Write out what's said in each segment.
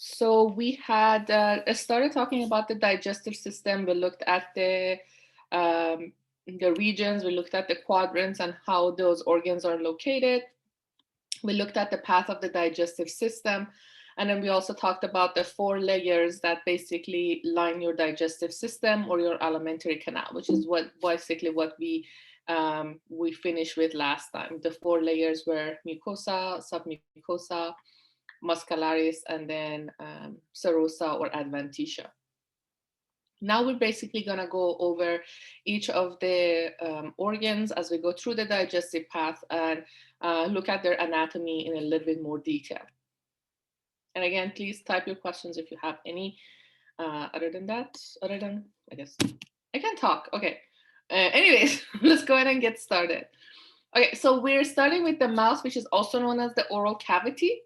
So we had started talking about the digestive system. We looked at the regions, we looked at the quadrants and how those organs are located. We looked at the path of the digestive system. And then we also talked about the 4 layers that basically line your digestive system or your alimentary canal, which is what basically what we finished with last time. The 4 layers were mucosa, submucosa, muscularis, and then serosa or adventitia. Now we're basically going to go over each of the organs as we go through the digestive path and look at their anatomy in a little bit more detail. And again, please type your questions if you have any. Other than, I guess, I can talk. Okay. Anyways, let's go ahead and get started. Okay, so we're starting with the mouth, which is also known as the oral cavity.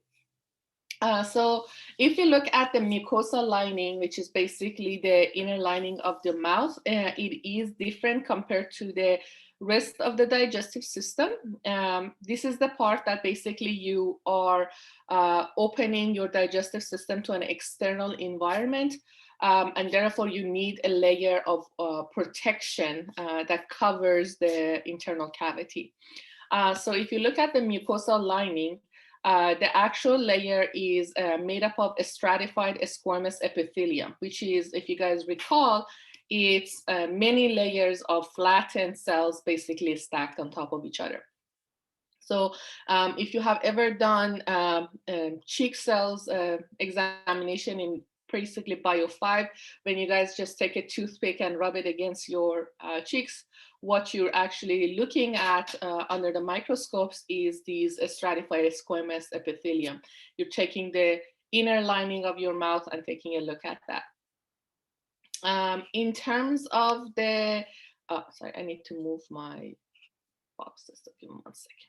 So if you look at the mucosa lining, which is basically the inner lining of the mouth, it is different compared to the rest of the digestive system. This is the part that basically you are opening your digestive system to an external environment. And therefore you need a layer of protection that covers the internal cavity. So if you look at the mucosal lining, the actual layer is made up of a stratified squamous epithelium, which is, if you guys recall, it's many layers of flattened cells basically stacked on top of each other. So if you have ever done cheek cells examination in basically Bio 5, when you guys just take a toothpick and rub it against your cheeks, what you're actually looking at under the microscopes is these stratified squamous epithelium. You're taking the inner lining of your mouth and taking a look at that. In terms of the, sorry, I need to move my boxes. Give me 1 second.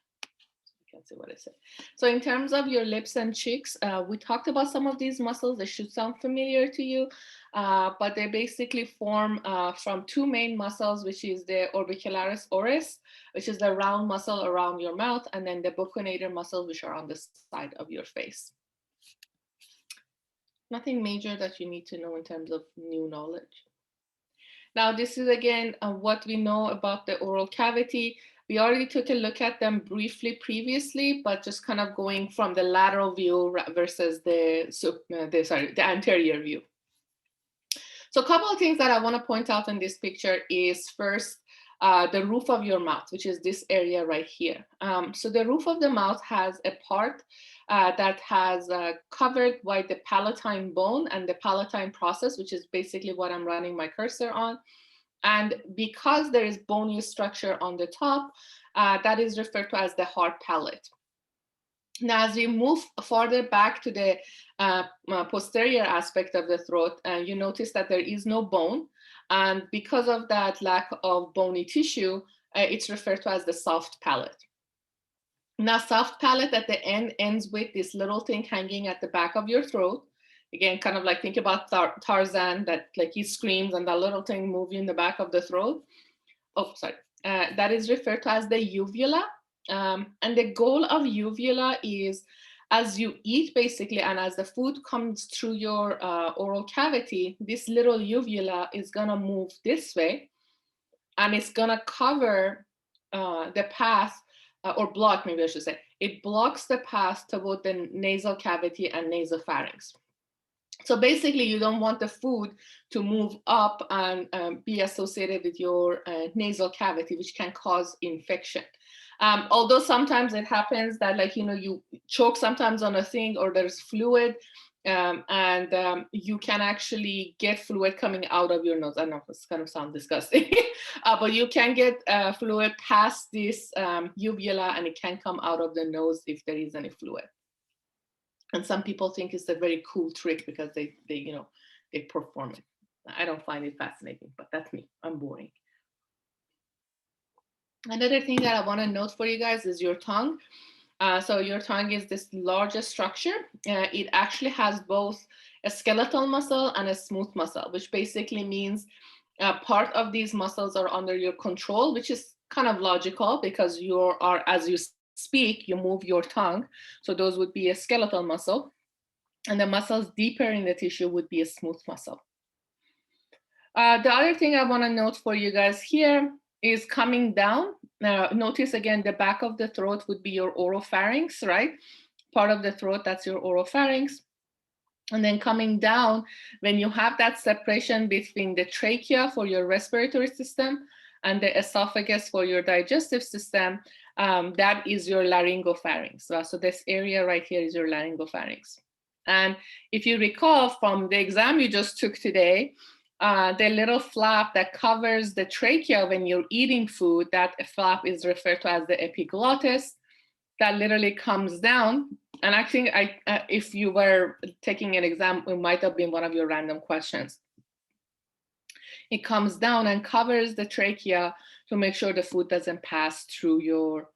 Can't see what I said. So in terms of your lips and cheeks, we talked about some of these muscles. They should sound familiar to you, but they basically form from 2 main muscles, which is the orbicularis oris, which is the round muscle around your mouth, and then the buccinator muscles, which are on the side of your face. Nothing major that you need to know in terms of new knowledge. Now, this is again what we know about the oral cavity. We already took a look at them briefly previously, but just kind of going from the lateral view versus the anterior view. So a couple of things that I want to point out in this picture is first, the roof of your mouth, which is this area right here. So the roof of the mouth has a part that has covered by the palatine bone and the palatine process, which is basically what I'm running my cursor on. And because there is bony structure on the top, that is referred to as the hard palate. Now, as we move farther back to the posterior aspect of the throat, you notice that there is no bone. And because of that lack of bony tissue, it's referred to as the soft palate. Now, soft palate at the end ends with this little thing hanging at the back of your throat. Again, kind of like think about Tarzan, that like he screams and that little thing moving in the back of the throat. Oh, sorry. That is referred to as the uvula. And the goal of uvula is as you eat basically, and as the food comes through your oral cavity, this little uvula is gonna move this way and it's gonna cover the path or block, maybe I should say. It blocks the path toward the nasal cavity and nasopharynx. So basically, you don't want the food to move up and be associated with your nasal cavity, which can cause infection. Although sometimes it happens that, like, you know, you choke sometimes on a thing or there's fluid and you can actually get fluid coming out of your nose. I know this kind of sounds disgusting, but you can get fluid past this uvula and it can come out of the nose if there is any fluid. And some people think it's a very cool trick because they perform it. I don't find it fascinating, but that's me. I'm boring. Another thing that I want to note for you guys is your tongue. So your tongue is this largest structure. It actually has both a skeletal muscle and a smooth muscle, which basically means part of these muscles are under your control, which is kind of logical because as you speak, you move your tongue. So those would be a skeletal muscle. And the muscles deeper in the tissue would be a smooth muscle. The other thing I want to note for you guys here is coming down. Notice again, the back of the throat would be your oropharynx, right? Part of the throat, that's your oropharynx. And then coming down, when you have that separation between the trachea for your respiratory system and the esophagus for your digestive system, that is your laryngopharynx. So this area right here is your laryngopharynx. And if you recall from the exam you just took today, the little flap that covers the trachea when you're eating food, that flap is referred to as the epiglottis. That literally comes down. And I think if you were taking an exam, it might have been one of your random questions. It comes down and covers the trachea to make sure the food doesn't pass through your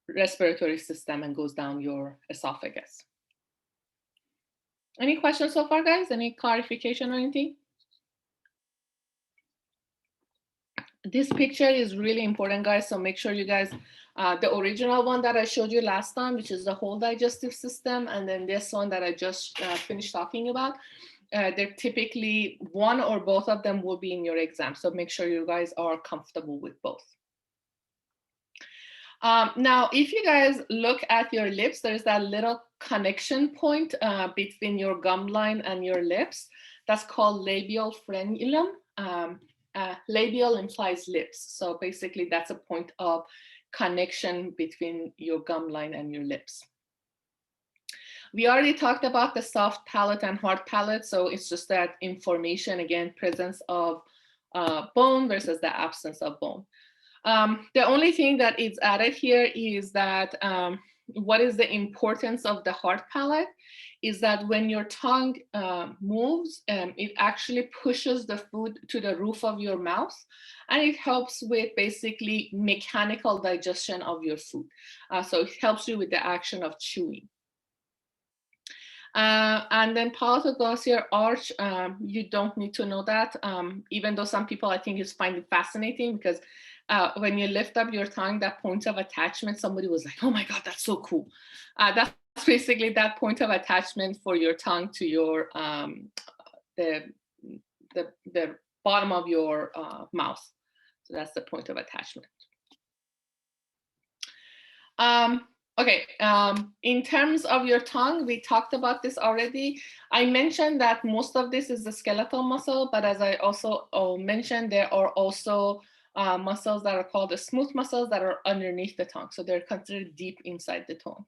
respiratory system and goes down your esophagus. Any questions so far, guys? Any clarification or anything? This picture is really important, guys, so make sure you guys, the original one that I showed you last time, which is the whole digestive system, and then this one that I just finished talking about, they're typically one or both of them will be in your exam, so make sure you guys are comfortable with both. Now, if you guys look at your lips, there's that little connection point between your gum line and your lips. That's called labial frenulum. Labial implies lips. So basically that's a point of connection between your gum line and your lips. We already talked about the soft palate and hard palate. So it's just that information, again, presence of bone versus the absence of bone. The only thing that is added here is that what is the importance of the hard palate is that when your tongue moves, it actually pushes the food to the roof of your mouth, and it helps with basically mechanical digestion of your food. So it helps you with the action of chewing. And then palatoglossial arch, you don't need to know that, even though some people I think is find it fascinating because when you lift up your tongue, that point of attachment, somebody was like, oh my God, that's so cool. That's basically that point of attachment for your tongue to your, the bottom of your mouth. So that's the point of attachment. Okay, in terms of your tongue, we talked about this already. I mentioned that most of this is the skeletal muscle, but as I also mentioned, there are also muscles that are called the smooth muscles that are underneath the tongue. So they're considered deep inside the tongue.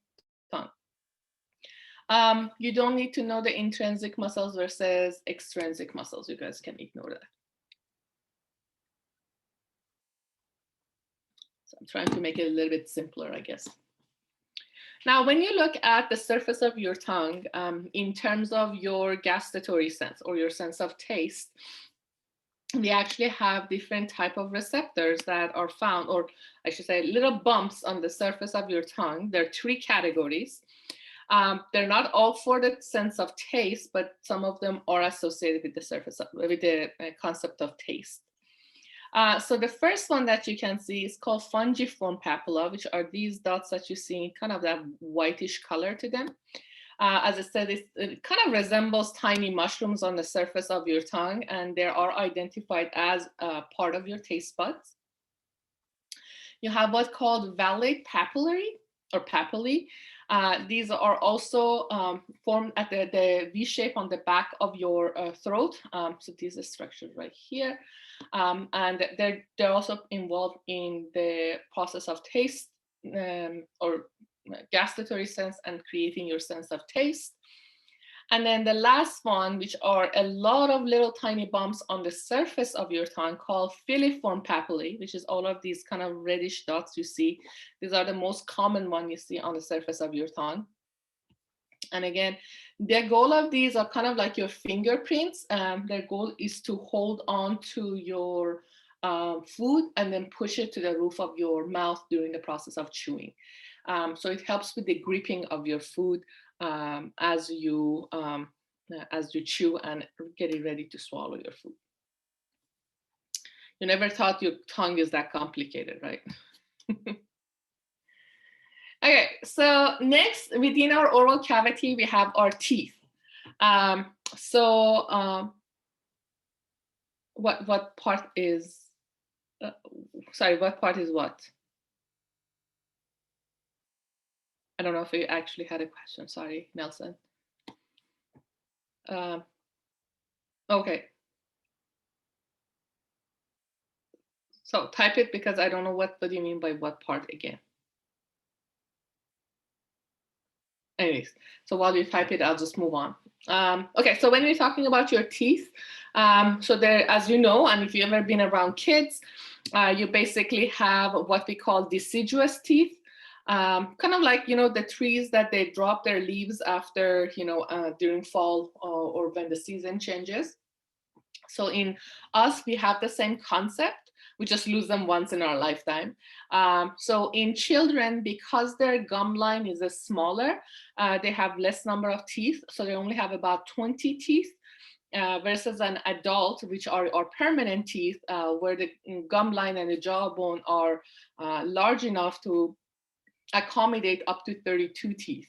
You don't need to know the intrinsic muscles versus extrinsic muscles. You guys can ignore that. So I'm trying to make it a little bit simpler, I guess. Now, when you look at the surface of your tongue, in terms of your gustatory sense or your sense of taste, we actually have different type of receptors that are found, or I should say little bumps on the surface of your tongue. There are three categories. They're not all for the sense of taste, but some of them are associated with the surface of, with the concept of taste. So the first one that you can see is called fungiform papilla, which are these dots that you see, kind of that whitish color to them. As I said, it kind of resembles tiny mushrooms on the surface of your tongue, and they are identified as part of your taste buds. You have what's called vellate papillary or papillae. These are also formed at the V shape on the back of your throat. So these are structured right here. And they're also involved in the process of taste or gustatory sense and creating your sense of taste. And then the last one, which are a lot of little tiny bumps on the surface of your tongue, called filiform papillae, which is all of these kind of reddish dots you see. These are the most common one you see on the surface of your tongue. And again, the goal of these are kind of like your fingerprints. Their goal is to hold on to your food and then push it to the roof of your mouth during the process of chewing. So it helps with the gripping of your food as you chew and get it ready to swallow your food. You never thought your tongue is that complicated, right? Okay, so next within our oral cavity, we have our teeth. Um, so what part is, sorry, what part is what? I don't know if you actually had a question. Sorry, Nelson. Um, okay, so type it because I don't know what do you mean by what part again. Anyways, so while you type it, I'll just move on. Okay, so when we're talking about your teeth, so there, as you know, and if you've ever been around kids, you basically have what we call deciduous teeth. Kind of like, you know, the trees that they drop their leaves after, you know, during fall or when the season changes. So in us, we have the same concept. We just lose them once in our lifetime. So in children, because their gum line is smaller, they have less number of teeth. So they only have about 20 teeth. Versus an adult, which are permanent teeth, where the gum line and the jawbone are large enough to accommodate up to 32 teeth.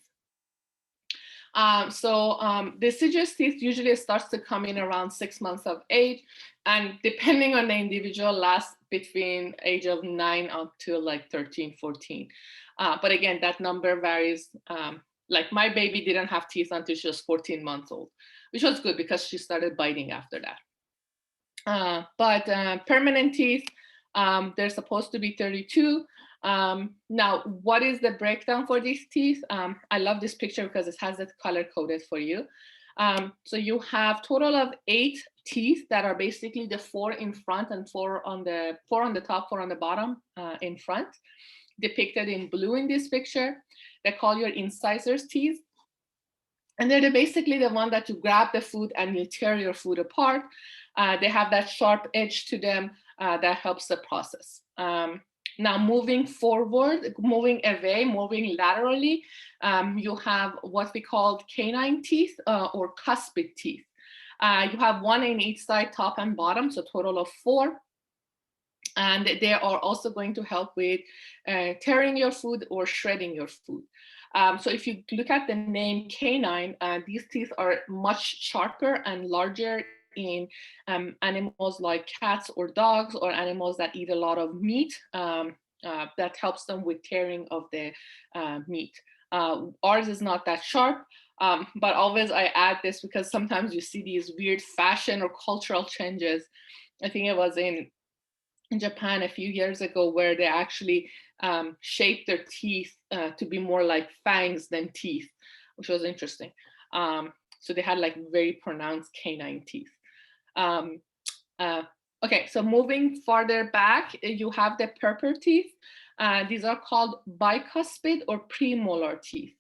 Deciduous teeth usually starts to come in around 6 months of age, and depending on the individual, lasts between age of 9 up to like 13, 14. But again, that number varies. Like my baby didn't have teeth until she was 14 months old, which was good because she started biting after that. But permanent teeth, they're supposed to be 32. Now, what is the breakdown for these teeth? I love this picture because it has it color coded for you. So you have total of 8 teeth that are basically the 4 in front and 4 on the top, 4 on the bottom in front, depicted in blue in this picture. They call your incisors teeth. And they're basically the one that you grab the food and you tear your food apart. They have that sharp edge to them that helps the process. Now, moving forward, moving away, moving laterally, you have what we call canine teeth or cuspid teeth. You have 1 in each side, top and bottom, so total of 4. And they are also going to help with tearing your food or shredding your food. So if you look at the name canine, these teeth are much sharper and larger in animals like cats or dogs, or animals that eat a lot of meat. That helps them with tearing of the meat. Ours is not that sharp, but always I add this because sometimes you see these weird fashion or cultural changes. I think it was in Japan a few years ago, where they actually shaped their teeth to be more like fangs than teeth, which was interesting. So they had like very pronounced canine teeth. Okay, so moving farther back, you have the purpur teeth. These are called bicuspid or premolar teeth.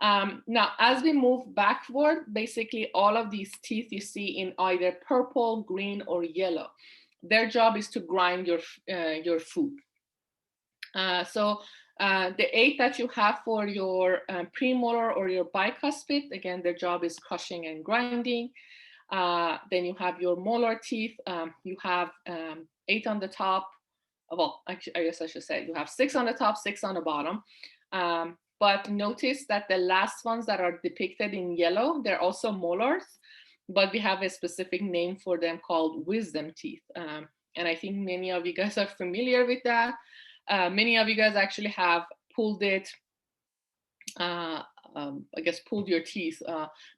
Now, as we move backward, basically all of these teeth you see in either purple, green, or yellow. Their job is to grind your food. The 8 that you have for your premolar or your bicuspid, again, their job is crushing and grinding. Then you have your molar teeth. You have 8 on the top. Well, actually, I guess I should say you have 6 on the top, 6 on the bottom. But notice that the last ones that are depicted in yellow, they're also molars, but we have a specific name for them called wisdom teeth. And I think many of you guys are familiar with that. Many of you guys actually have pulled it, I guess pulled your teeth,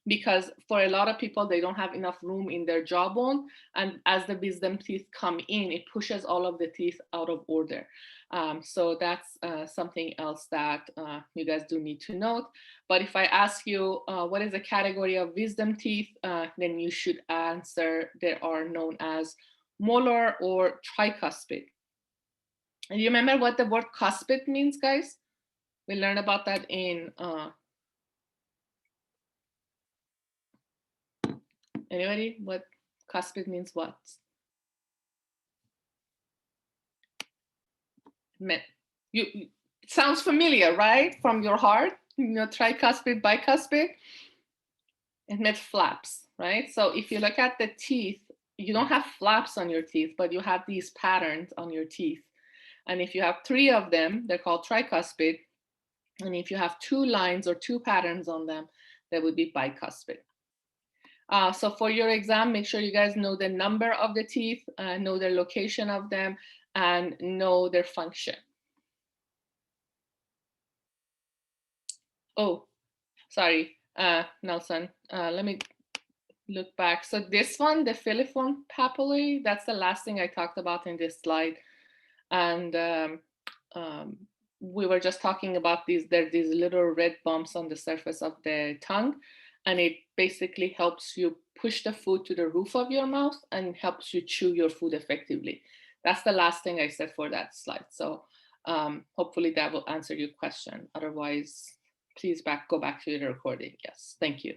because for a lot of people, they don't have enough room in their jawbone. And as the wisdom teeth come in, it pushes all of the teeth out of order. So that's something else that you guys do need to note. But if I ask you what is the category of wisdom teeth, then you should answer they are known as molar or tricuspid. And you remember what the word cuspid means, guys? We learned about that in anybody? What cuspid means what? It sounds familiar, right? From your heart, you know, tricuspid, bicuspid. It meant flaps, right? So if you look at the teeth, you don't have flaps on your teeth, but you have these patterns on your teeth. And if you have 3 of them, they're called tricuspid. And if you have two lines or two patterns on them, that would be bicuspid. So for your exam, make sure you guys know the number of the teeth, know the location of them, and know their function. Oh, sorry, Nelson. Let me look back. So this one, the filiform papillae, that's the last thing I talked about in this slide. And we were just talking about these little red bumps on the surface of the tongue, and it basically helps you push the food to the roof of your mouth and helps you chew your food effectively. That's the last thing I said for that slide. So hopefully that will answer your question. Otherwise, please go back to the recording. Yes, thank you.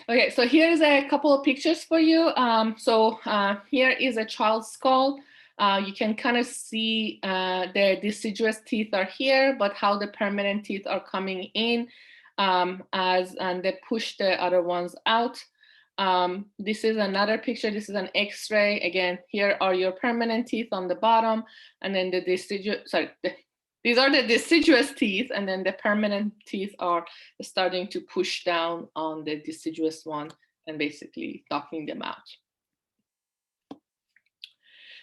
Okay, so here's a couple of pictures for you. Here is a child's skull. You can kind of see the deciduous teeth are here, but how the permanent teeth are coming in and they push the other ones out. This is another picture. This is an X-ray. Again, here are your permanent teeth on the bottom, and then the deciduous, these are the deciduous teeth, and then the permanent teeth are starting to push down on the deciduous one and basically knocking them out.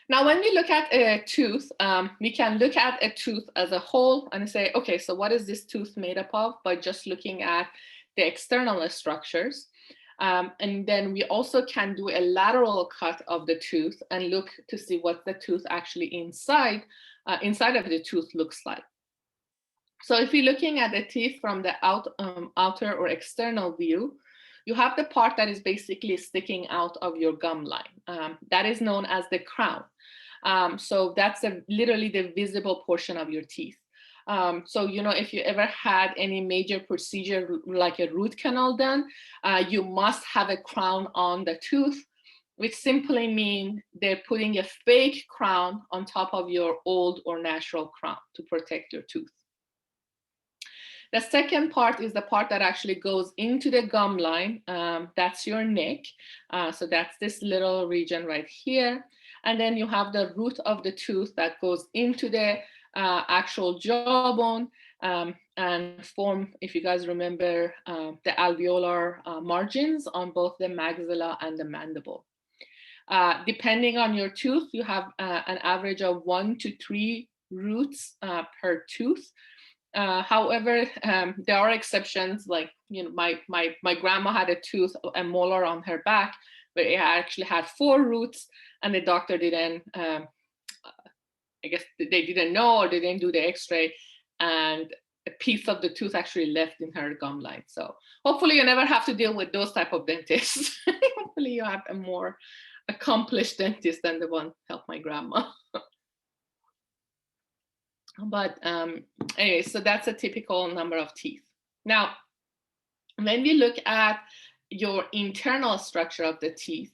Now, when we look at a tooth, we can look at a tooth as a whole and say, okay, so what is this tooth made up of? By just looking at the external structures. And then we also can do a lateral cut of the tooth and look to see what the tooth actually inside of the tooth looks like. So if you're looking at the teeth from the outer or external view, you have the part that is basically sticking out of your gum line. That is known as the crown. So that's literally the visible portion of your teeth. So, if you ever had any major procedure like a root canal done, you must have a crown on the tooth, which simply means they're putting a fake crown on top of your old or natural crown to protect your tooth. The second part is the part that actually goes into the gum line. That's your neck. So that's this little region right here. And then you have the root of the tooth that goes into the actual jawbone and form, if you guys remember, the alveolar margins on both the maxilla and the mandible. Depending on your tooth, you have an average of 1 to 3 roots per tooth. However, there are exceptions, like my grandma had a molar on her back where it actually had 4 roots, and the doctor didn't, I guess they didn't know, or they didn't do the x-ray, and a piece of the tooth actually left in her gum line. So hopefully you never have to deal with those type of dentists. Hopefully you have a more accomplished dentist than the one helped my grandma. But anyway, so that's a typical number of teeth. Now, when we look at your internal structure of the teeth,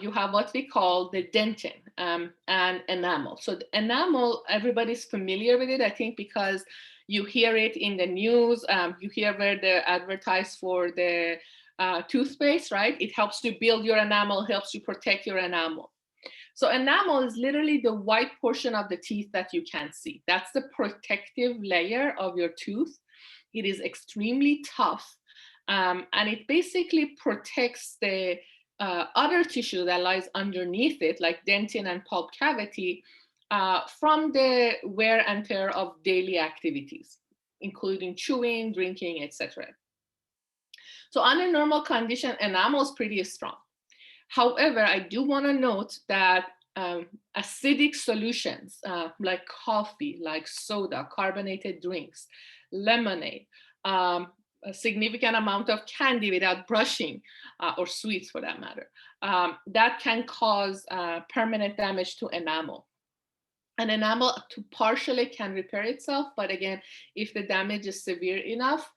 you have what we call the dentin and enamel. So the enamel, everybody's familiar with it, I think, because you hear it in the news. You hear where they advertise for the toothpaste, right? It helps to build your enamel, helps you protect your enamel. So enamel is literally the white portion of the teeth that you can see. That's the protective layer of your tooth. It is extremely tough, and it basically protects the other tissue that lies underneath it, like dentin and pulp cavity, from the wear and tear of daily activities, including chewing, drinking, etc. So under normal condition, enamel is pretty strong. However, I do want to note that acidic solutions like coffee, like soda, carbonated drinks, lemonade, a significant amount of candy without brushing, or sweets for that matter, that can cause permanent damage to enamel. And enamel partially can repair itself, but again, if the damage is severe enough,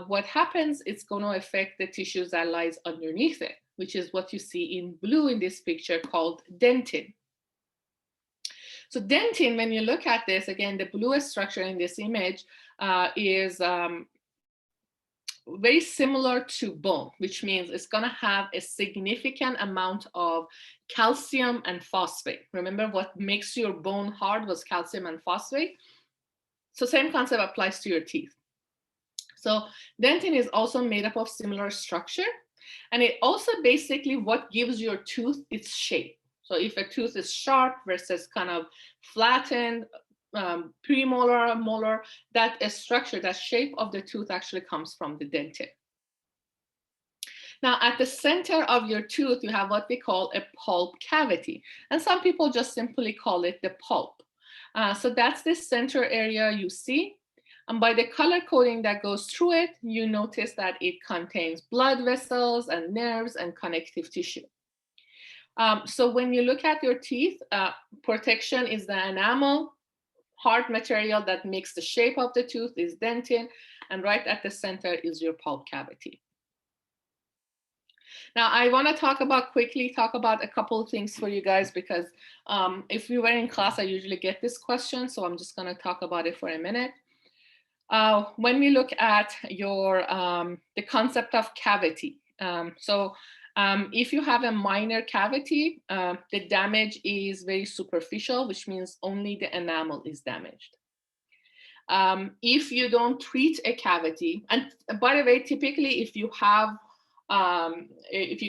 what happens, it's going to affect the tissues that lies underneath it, which is what you see in blue in this picture called dentin. So dentin, when you look at this, again, the bluest structure in this image is very similar to bone, which means it's going to have a significant amount of calcium and phosphate. Remember, what makes your bone hard was calcium and phosphate. So same concept applies to your teeth. So dentin is also made up of similar structure, and it also basically what gives your tooth its shape. So if a tooth is sharp versus kind of flattened, premolar, molar, that structure, that shape of the tooth actually comes from the dentin. Now, at the center of your tooth, you have what we call a pulp cavity, and some people just simply call it the pulp. So that's the center area you see. And by the color coding that goes through it, you notice that it contains blood vessels and nerves and connective tissue. So when you look at your teeth, protection is the enamel. Hard material that makes the shape of the tooth is dentin, and right at the center is your pulp cavity. Now, I want to quickly talk about a couple of things for you guys, because if we were in class, I usually get this question, so I'm just going to talk about it for a minute. When we look at your the concept of cavity, if you have a minor cavity, the damage is very superficial, which means only the enamel is damaged. If you don't treat a cavity, and by the way, typically if you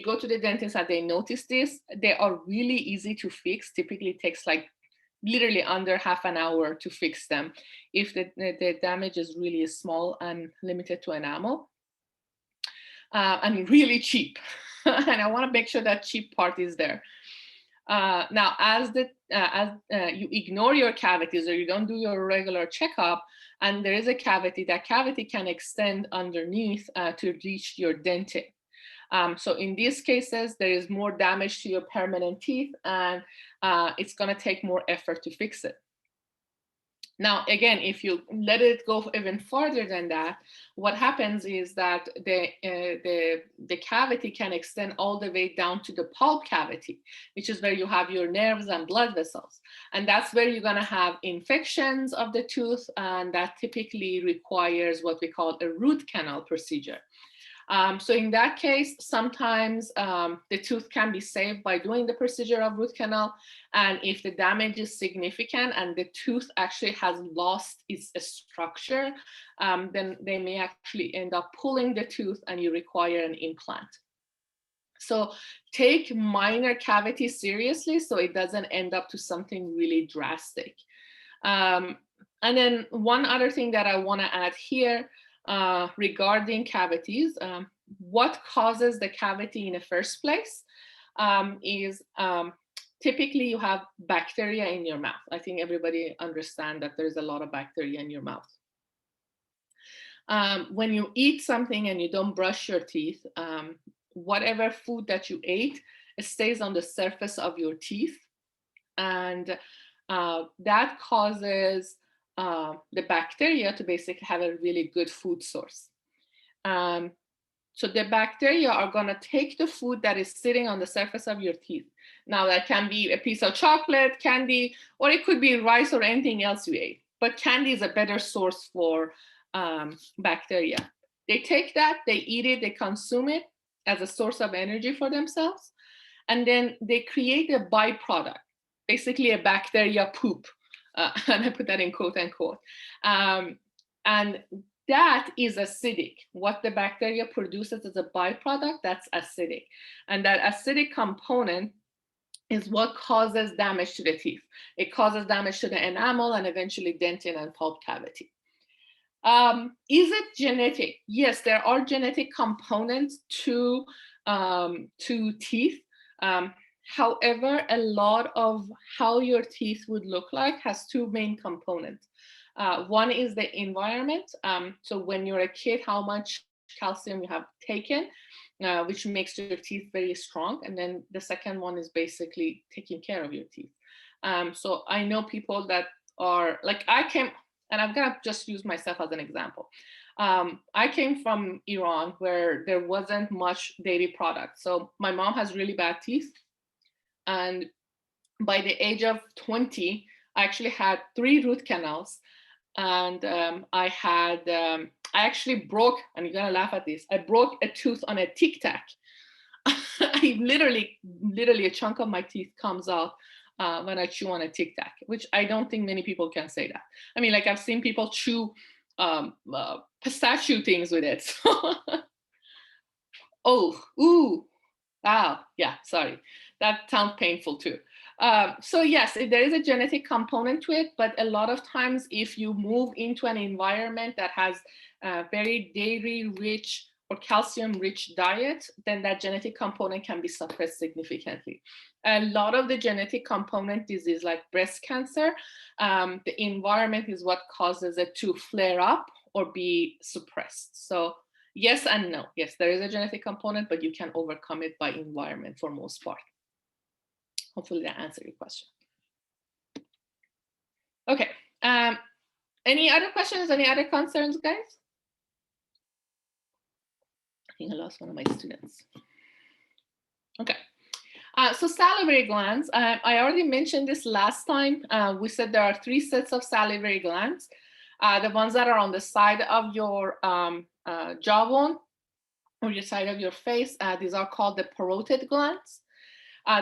go to the dentist and they notice this, they are really easy to fix. Typically it takes like literally under half an hour to fix them if the damage is really small and limited to enamel, and really cheap. And I want to make sure that cheap part is there. Now, as you ignore your cavities or you don't do your regular checkup, and there is a cavity, that cavity can extend underneath to reach your dentin. So in these cases, there is more damage to your permanent teeth, and it's going to take more effort to fix it. Now, again, if you let it go even farther than that, what happens is that the cavity can extend all the way down to the pulp cavity, which is where you have your nerves and blood vessels. And that's where you're going to have infections of the tooth, and that typically requires what we call a root canal procedure. So in that case, sometimes the tooth can be saved by doing the procedure of root canal. And if the damage is significant and the tooth actually has lost its structure, then they may actually end up pulling the tooth and you require an implant. So take minor cavities seriously so it doesn't end up to something really drastic. And then one other thing that I want to add here, regarding cavities, what causes the cavity in the first place is typically you have bacteria in your mouth. I think everybody understands that there's a lot of bacteria in your mouth. When you eat something and you don't brush your teeth, whatever food that you ate, it stays on the surface of your teeth, and that causes the bacteria to basically have a really good food source. So the bacteria are going to take the food that is sitting on the surface of your teeth. Now that can be a piece of chocolate, candy, or it could be rice or anything else you ate. But candy is a better source for bacteria. They take that, they eat it, they consume it as a source of energy for themselves. And then they create a byproduct, basically a bacteria poop. And I put that in quote unquote. And that is acidic. What the bacteria produces as a byproduct, that's acidic. And that acidic component is what causes damage to the teeth. It causes damage to the enamel and eventually dentin and pulp cavity. Is it genetic? Yes, there are genetic components to teeth. However, a lot of how your teeth would look like has two main components. One is the environment. So when you're a kid, how much calcium you have taken, which makes your teeth very strong. And then the second one is basically taking care of your teeth. So I know people that are like, and I'm gonna just use myself as an example. I came from Iran where there wasn't much dairy products. So my mom has really bad teeth. And by the age of 20, I actually had 3 root canals. and I actually broke, and you're gonna laugh at this, I broke a tooth on a Tic Tac. I literally a chunk of my teeth comes out when I chew on a Tic Tac, which I don't think many people can say that. I mean, like I've seen people chew pistachio things with it. Oh, ooh, wow, yeah, sorry. That sounds painful too. So yes, there is a genetic component to it, but a lot of times if you move into an environment that has very dairy-rich or calcium-rich diet, then that genetic component can be suppressed significantly. A lot of the genetic component disease, like breast cancer, the environment is what causes it to flare up or be suppressed. So yes and no. Yes, there is a genetic component, but you can overcome it by environment for most part. Hopefully that answered your question. Okay. Any other questions? Any other concerns, guys? I think I lost one of my students. Okay. So salivary glands, I already mentioned this last time. We said there are 3 sets of salivary glands. The ones that are on the side of your jawbone or your side of your face, these are called the parotid glands.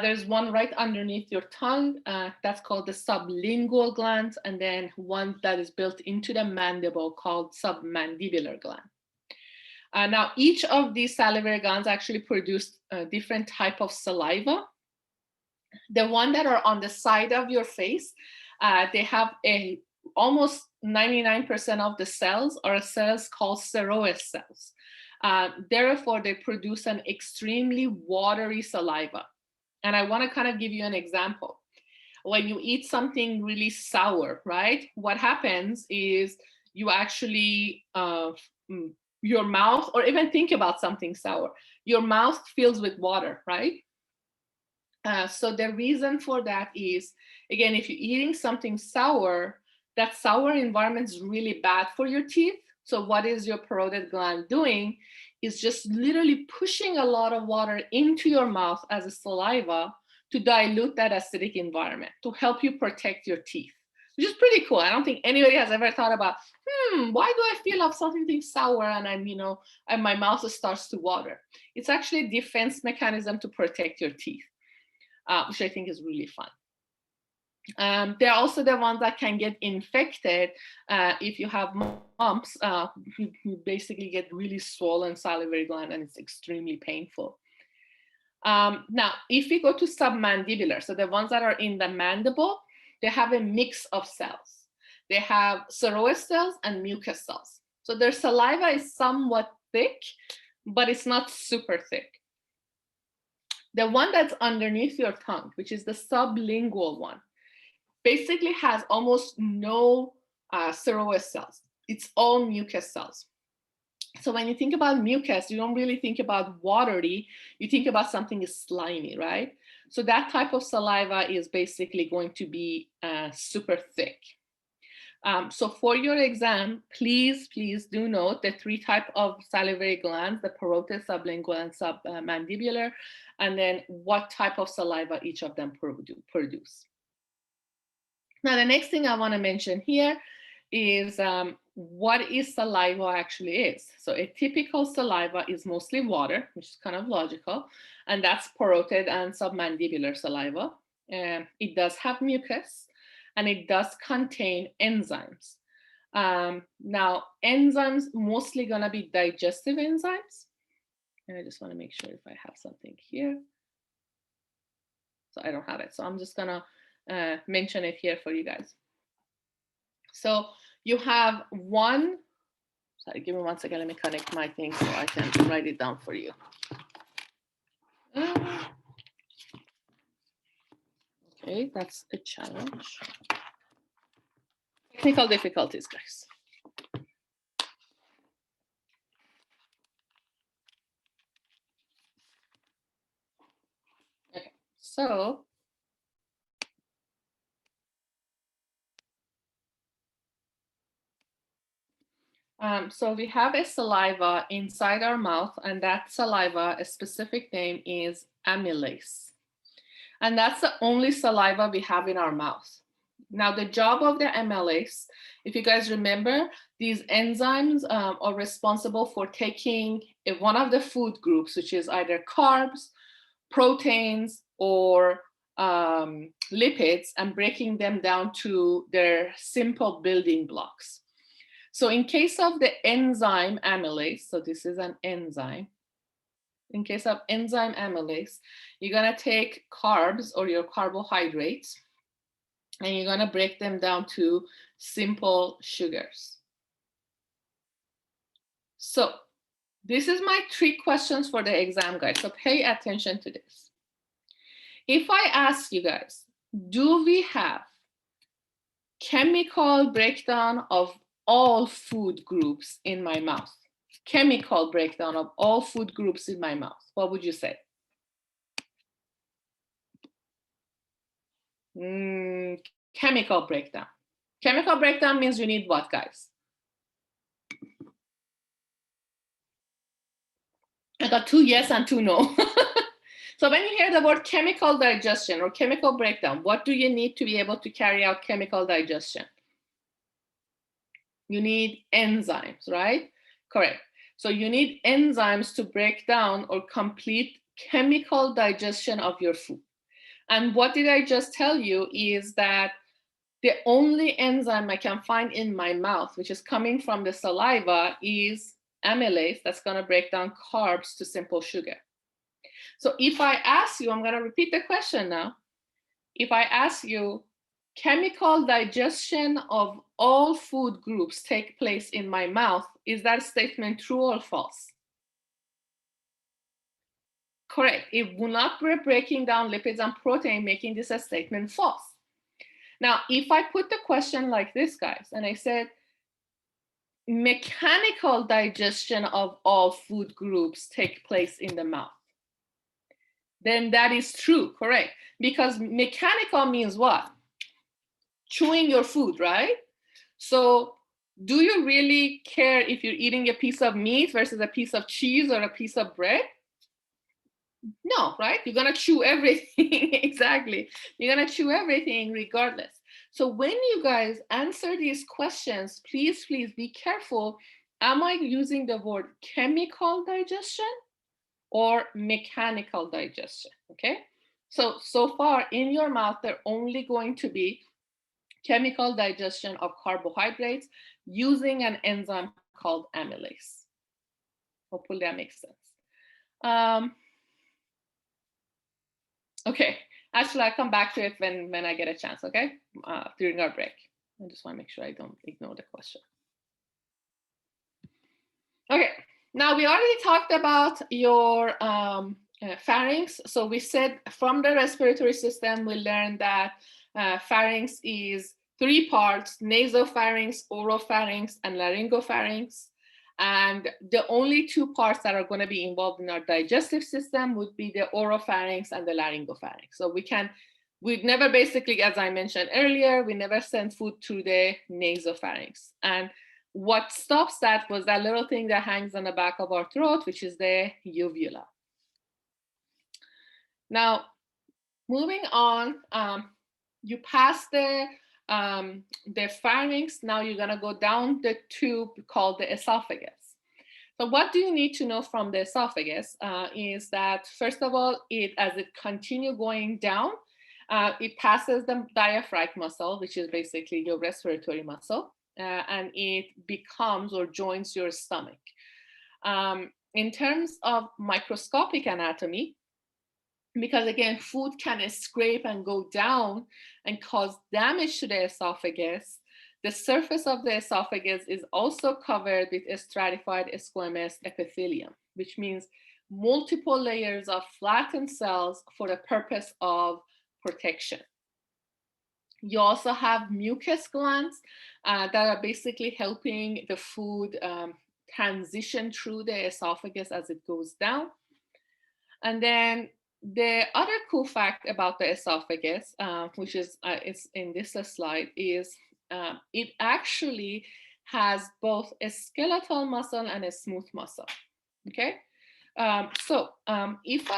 There's one right underneath your tongue, that's called the sublingual gland, and then one that is built into the mandible called submandibular gland. Now, each of these salivary glands actually produce a different type of saliva. The one that are on the side of your face, they have almost 99% of the cells are cells called serous cells. Therefore, they produce an extremely watery saliva. And I want to kind of give you an example. When you eat something really sour, right? What happens is you actually, your mouth, or even think about something sour, your mouth fills with water, right? So the reason for that is, again, if you're eating something sour, that sour environment is really bad for your teeth. So what is your parotid gland doing is just literally pushing a lot of water into your mouth as a saliva to dilute that acidic environment, to help you protect your teeth, which is pretty cool. I don't think anybody has ever thought about, why do I feel of something sour and I'm, and my mouth starts to water? It's actually a defense mechanism to protect your teeth, which I think is really fun. They're also the ones that can get infected if you have mumps. You basically get really swollen salivary gland, and it's extremely painful. Now, if we go to submandibular, so the ones that are in the mandible, they have a mix of cells. They have serous cells and mucus cells. So their saliva is somewhat thick, but it's not super thick. The one that's underneath your tongue, which is the sublingual one, basically has almost no serous cells. It's all mucus cells. So when you think about mucus, you don't really think about watery, you think about something slimy, right? So that type of saliva is basically going to be super thick. So for your exam, please do note the 3 types of salivary glands, the parotid, sublingual, and submandibular, and then what type of saliva each of them produce. Now, the next thing I want to mention here is what is saliva actually is. So a typical saliva is mostly water, which is kind of logical, and that's parotid and submandibular saliva. It does have mucus, and it does contain enzymes. Now, enzymes mostly gonna be digestive enzymes. And I just wanna make sure if I have something here. So I don't have it, so I'm just gonna mention it here for you guys. So you have one, sorry, give me 1 second, let me connect my thing so I can write it down for you. Okay, that's a challenge. Technical difficulties, guys. Okay, so so we have a saliva inside our mouth, and that saliva, a specific name is amylase. And that's the only saliva we have in our mouth. Now, the job of the amylase, if you guys remember, these enzymes are responsible for taking one of the food groups, which is either carbs, proteins, or lipids, and breaking them down to their simple building blocks. So in case of the enzyme amylase, so this is an enzyme. In case of enzyme amylase, you're gonna take carbs or your carbohydrates, and you're gonna break them down to simple sugars. So this is my 3 questions for the exam, guys. So pay attention to this. If I ask you guys, do we have chemical breakdown of all food groups in my mouth? Chemical breakdown of all food groups in my mouth. What would you say? Chemical breakdown. Chemical breakdown means you need what, guys? I got 2 yes and 2 no. So when you hear the word chemical digestion or chemical breakdown, what do you need to be able to carry out chemical digestion? You need enzymes, right? Correct. So you need enzymes to break down or complete chemical digestion of your food. And what did I just tell you is that the only enzyme I can find in my mouth, which is coming from the saliva, is amylase, that's going to break down carbs to simple sugar. So if I ask you, I'm going to repeat the question now. If I ask you, chemical digestion of all food groups take place in my mouth, is that statement true or false? Correct. It will not be breaking down lipids and protein, making this a statement false. Now, if I put the question like this, guys, and I said, mechanical digestion of all food groups take place in the mouth, then that is true, correct? Because mechanical means what? Chewing your food, right? So do you really care if you're eating a piece of meat versus a piece of cheese or a piece of bread? No, right? You're gonna chew everything. Exactly. You're gonna chew everything regardless. So when you guys answer these questions, please be careful. Am I using the word chemical digestion or mechanical digestion? Okay. So far in your mouth, they're only going to be chemical digestion of carbohydrates using an enzyme called amylase. Hopefully that makes sense. Okay, actually I'll come back to it when I get a chance, okay? During our break. I just want to make sure I don't ignore the question. Okay, now we already talked about your pharynx. So we said from the respiratory system, we learned that pharynx is 3 parts: nasopharynx, oropharynx, and laryngopharynx. And the only 2 parts that are going to be involved in our digestive system would be the oropharynx and the laryngopharynx. So we'd never basically, as I mentioned earlier, we never send food through the nasopharynx. And what stops that was that little thing that hangs on the back of our throat, which is the uvula. Now, moving on, you pass the pharynx. Now you're gonna go down the tube called the esophagus. So what do you need to know from the esophagus is that, first of all, as it continues going down, it passes the diaphragm muscle, which is basically your respiratory muscle, and it becomes or joins your stomach. In terms of microscopic anatomy, because again, food can scrape and go down and cause damage to the esophagus, the surface of the esophagus is also covered with a stratified squamous epithelium, which means multiple layers of flattened cells for the purpose of protection. You also have mucus glands that are basically helping the food transition through the esophagus as it goes down. And then the other cool fact about the esophagus, which is in this slide, is it actually has both a skeletal muscle and a smooth muscle. Okay, if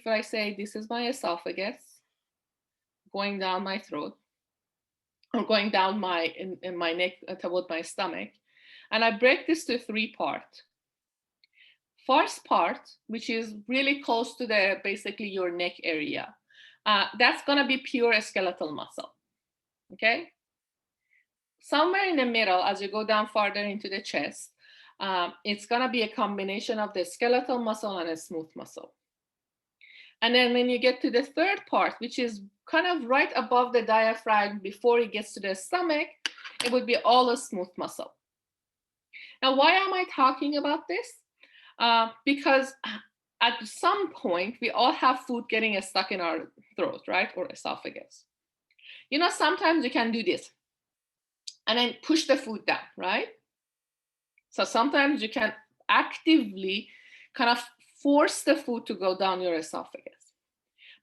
I say this is my esophagus going down my throat, or going down in my neck toward my stomach. And I break this to 3 parts. First part, which is really close to the basically your neck area, that's gonna be pure skeletal muscle. Okay. Somewhere in the middle, as you go down farther into the chest, it's gonna be a combination of the skeletal muscle and a smooth muscle. And then when you get to the third part, which is kind of right above the diaphragm before it gets to the stomach, it would be all a smooth muscle. Now, why am I talking about this? Because at some point, we all have food getting stuck in our throat, right? Or esophagus. You know, sometimes you can do this and then push the food down, right? So sometimes you can actively kind of force the food to go down your esophagus.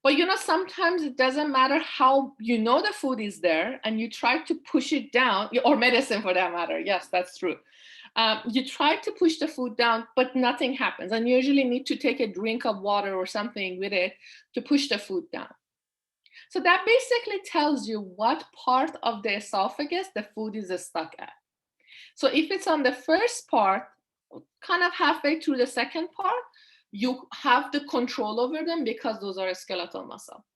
But you know, sometimes it doesn't matter how you know the food is there and you try to push it down, or medicine for that matter. Yes, that's true. You try to push the food down, but nothing happens. And you usually need to take a drink of water or something with it to push the food down. So that basically tells you what part of the esophagus the food is stuck at. So if it's on the first part, kind of halfway through the second part, you have the control over them because those are a skeletal muscle.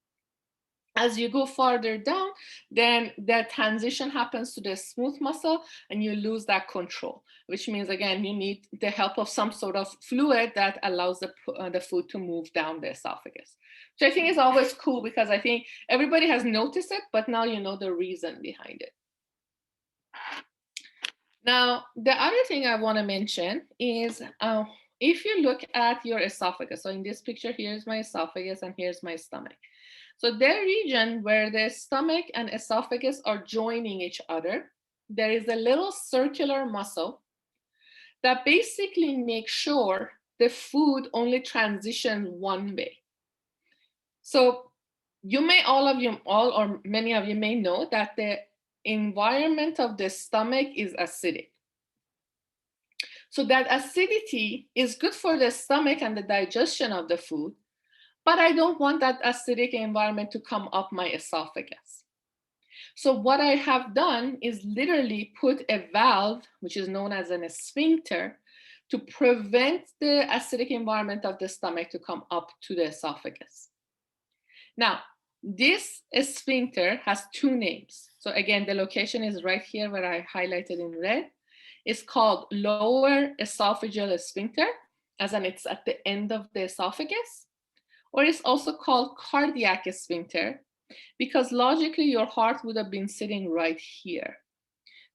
As you go farther down, then the transition happens to the smooth muscle and you lose that control, which means, again, you need the help of some sort of fluid that allows the food to move down the esophagus. So I think it's always cool because I think everybody has noticed it, but now you know the reason behind it. Now, the other thing I want to mention is if you look at your esophagus, so in this picture, here's my esophagus and here's my stomach. So the region where the stomach and esophagus are joining each other, there is a little circular muscle that basically makes sure the food only transitions one way. So you may, all or many of you may know that the environment of the stomach is acidic. So that acidity is good for the stomach and the digestion of the food, but I don't want that acidic environment to come up my esophagus. So what I have done is literally put a valve, which is known as a sphincter, to prevent the acidic environment of the stomach to come up to the esophagus. Now, this sphincter has 2 names. So again, the location is right here where I highlighted in red. It's called lower esophageal sphincter, as in it's at the end of the esophagus. Or it's also called cardiac sphincter, because logically your heart would have been sitting right here.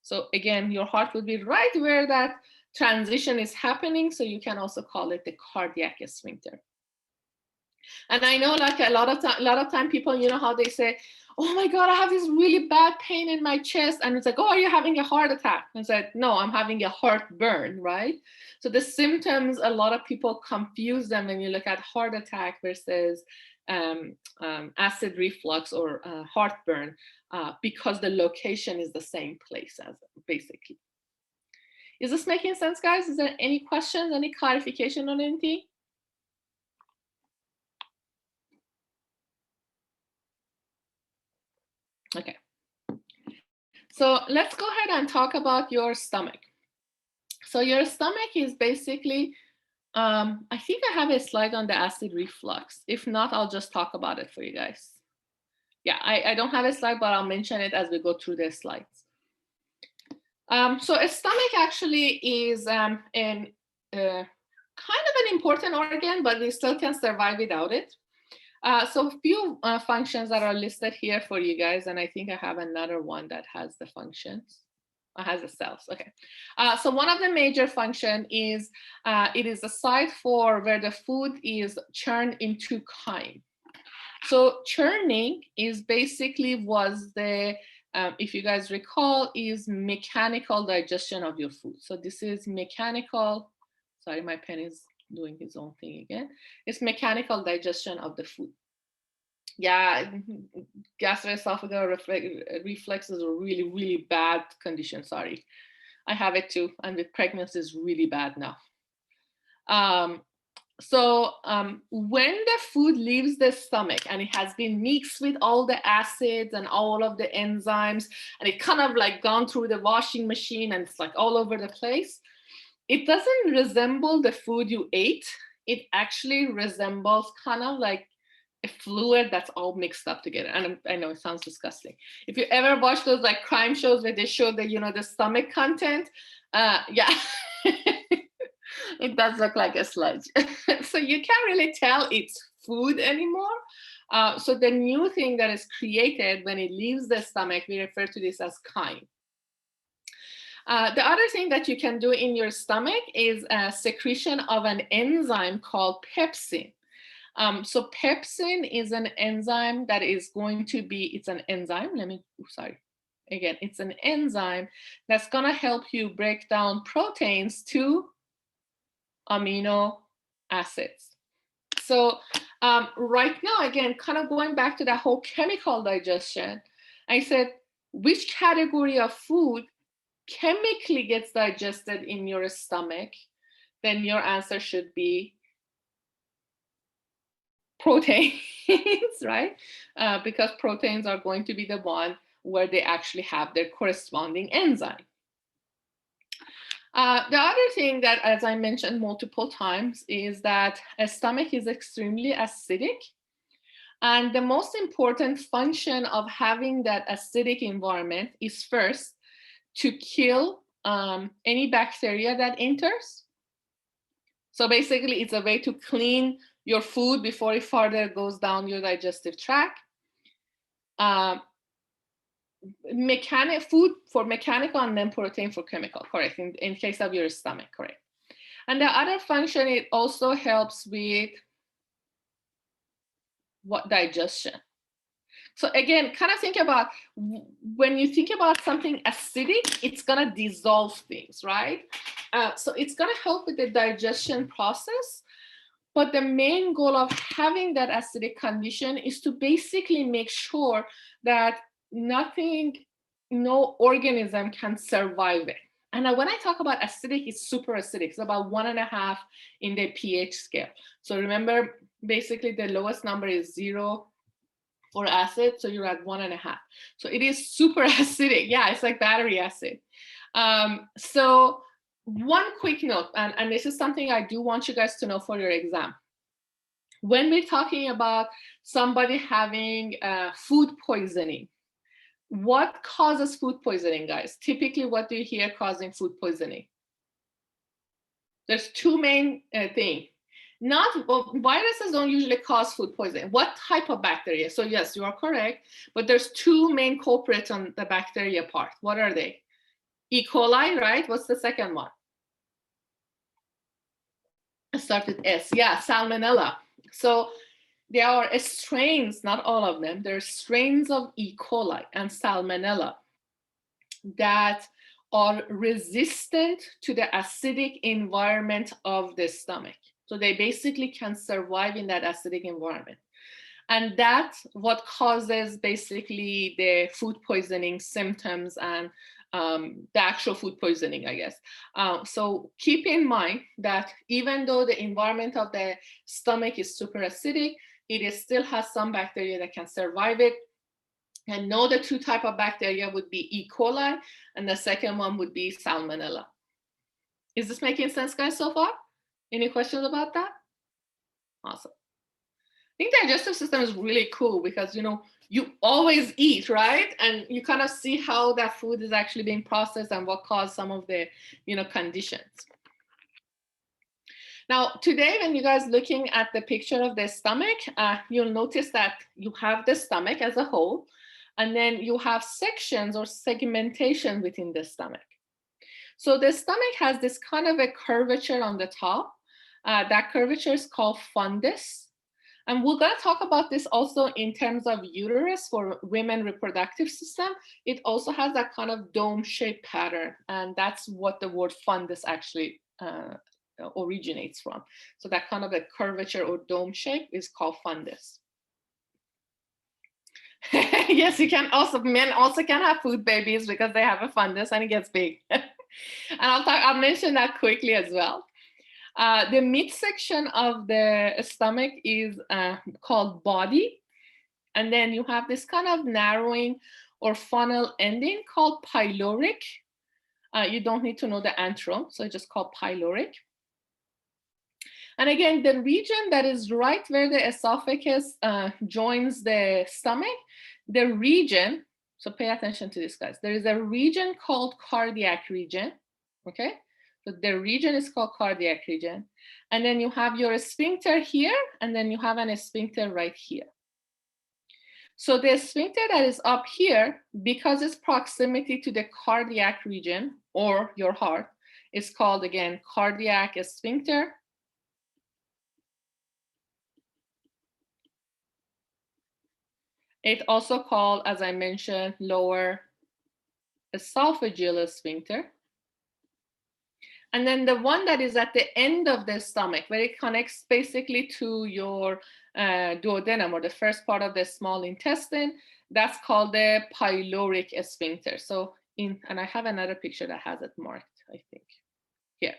So again, your heart would be right where that transition is happening. So you can also call it the cardiac sphincter. And I know, like a lot of time people, you know how they say, oh my God, I have this really bad pain in my chest. And it's like, oh, are you having a heart attack? And I said, no, I'm having a heartburn, right? So the symptoms, a lot of people confuse them when you look at heart attack versus acid reflux or heartburn, because the location is the same place as basically. Is this making sense, guys? Is there any questions, any clarification on anything? Okay. So let's go ahead and talk about your stomach. So your stomach is basically, I think I have a slide on the acid reflux. If not, I'll just talk about it for you guys. Yeah, I don't have a slide, but I'll mention it as we go through the slides. So a stomach actually is kind of an important organ, but we still can survive without it. So a few functions that are listed here for you guys, and I think I have another one that has the functions. Has the cells. Okay. So one of the major function is it is a site for where the food is churned into chyme. So churning is basically was the if you guys recall, is mechanical digestion of your food. So this is mechanical. Sorry, my pen is doing his own thing again. It's mechanical digestion of the food. Yeah, gastroesophageal reflex is a really, really bad condition. Sorry, I have it too, and with pregnancy is really bad now. So when the food leaves the stomach and it has been mixed with all the acids and all of the enzymes, and it kind of like gone through the washing machine and it's like all over the place, it doesn't resemble the food you ate. It actually resembles kind of like a fluid that's all mixed up together. And I know it sounds disgusting. If you ever watch those like crime shows where they show the, you know, the stomach content, yeah, it does look like a sludge. So you can't really tell it's food anymore. So the new thing that is created when it leaves the stomach, we refer to this as chyme. The other thing that you can do in your stomach is a secretion of an enzyme called pepsin. So pepsin is an enzyme that is going to be, it's an enzyme, it's an enzyme that's gonna help you break down proteins to amino acids. So right now, again, kind of going back to that whole chemical digestion, I said, which category of food chemically gets digested in your stomach? Then your answer should be proteins, right? Because proteins are going to be the one where they actually have their corresponding enzyme. The other thing that, as I mentioned multiple times, is that a stomach is extremely acidic. And the most important function of having that acidic environment is first to kill any bacteria that enters. So basically, it's a way to clean your food before it further goes down your digestive tract. Food for mechanical and then protein for chemical, correct, in case of your stomach, correct. And the other function, it also helps with what digestion. So again, kind of think about when you think about something acidic, it's gonna dissolve things, right? So it's gonna help with the digestion process. But the main goal of having that acidic condition is to basically make sure that no organism can survive it. And when I talk about acidic, it's super acidic. It's about 1.5 in the pH scale. So remember, basically the lowest number is 0 for acid, so you're at 1.5. So it is super acidic. Yeah, it's like battery acid. So one quick note, and this is something I do want you guys to know for your exam. When we're talking about somebody having food poisoning, what causes food poisoning, guys? Typically, what do you hear causing food poisoning? There's two main things. Viruses don't usually cause food poisoning. What type of bacteria? So yes, you are correct, but there's two main culprits on the bacteria part. What are they? E. coli, right? What's the second one? It starts with S. Yeah, salmonella. So there are strains, not all of them, there are strains of E. coli and salmonella that are resistant to the acidic environment of the stomach. So they basically can survive in that acidic environment. And that's what causes basically the food poisoning symptoms and the actual food poisoning, I guess. So keep in mind that even though the environment of the stomach is super acidic, it still has some bacteria that can survive it. And know the two types of bacteria would be E. coli, and the second one would be salmonella. Is this making sense, guys, so far? Any questions about that? Awesome. I think the digestive system is really cool because, you know, you always eat, right? And you kind of see how that food is actually being processed and what caused some of the, you know, conditions. Now, today, when you guys looking at the picture of the stomach, you'll notice that you have the stomach as a whole, and then you have sections or segmentation within the stomach. So the stomach has this kind of a curvature on the top. That curvature is called fundus. And we're going to talk about this also in terms of uterus for women reproductive system. It also has that kind of dome-shaped pattern, and that's what the word fundus actually originates from. So that kind of a curvature or dome shape is called fundus. Yes, you can also, men also can have food babies because they have a fundus and it gets big. And I'll mention that quickly as well. The midsection of the stomach is called body. And then you have this kind of narrowing or funnel ending called pyloric. You don't need to know the antrum, so it's just called pyloric. And again, the region that is right where the esophagus joins the stomach, the region, so pay attention to this, guys. There is a region called cardiac region, okay? So the region is called cardiac region. And then you have your sphincter here, and then you have an sphincter right here. So the sphincter that is up here, because its proximity to the cardiac region or your heart, is called, again, cardiac sphincter. It's also called, as I mentioned, lower esophageal sphincter. And then the one that is at the end of the stomach, where it connects basically to your duodenum, or the first part of the small intestine, that's called the pyloric sphincter. So and I have another picture that has it marked, I think, here.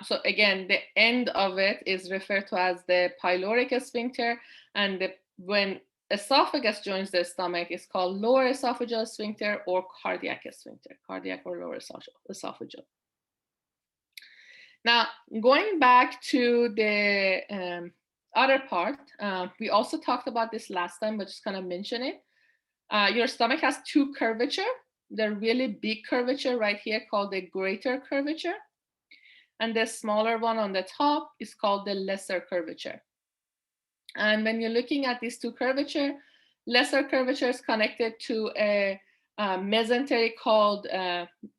So again, the end of it is referred to as the pyloric sphincter, and when esophagus joins the stomach, it's called lower esophageal sphincter or cardiac sphincter, cardiac or lower esophageal. Now, going back to the other part, we also talked about this last time, but just kind of mention it. Your stomach has two curvature. The really big curvature right here called the greater curvature. And the smaller one on the top is called the lesser curvature. And when you're looking at these two curvature, lesser curvature is connected to a mesentery called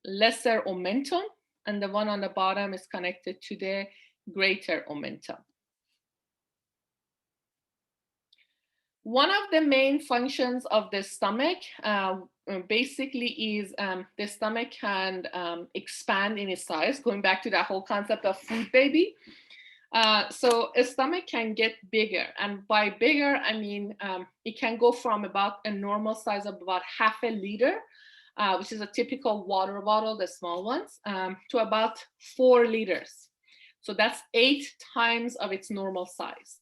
lesser omentum, and the one on the bottom is connected to the greater omentum. One of the main functions of the stomach basically is the stomach can expand in its size, going back to that whole concept of food baby. So a stomach can get bigger, and by bigger, I mean it can go from about a normal size of about half a liter, which is a typical water bottle, the small ones, to about 4 liters. So that's 8 times of its normal size.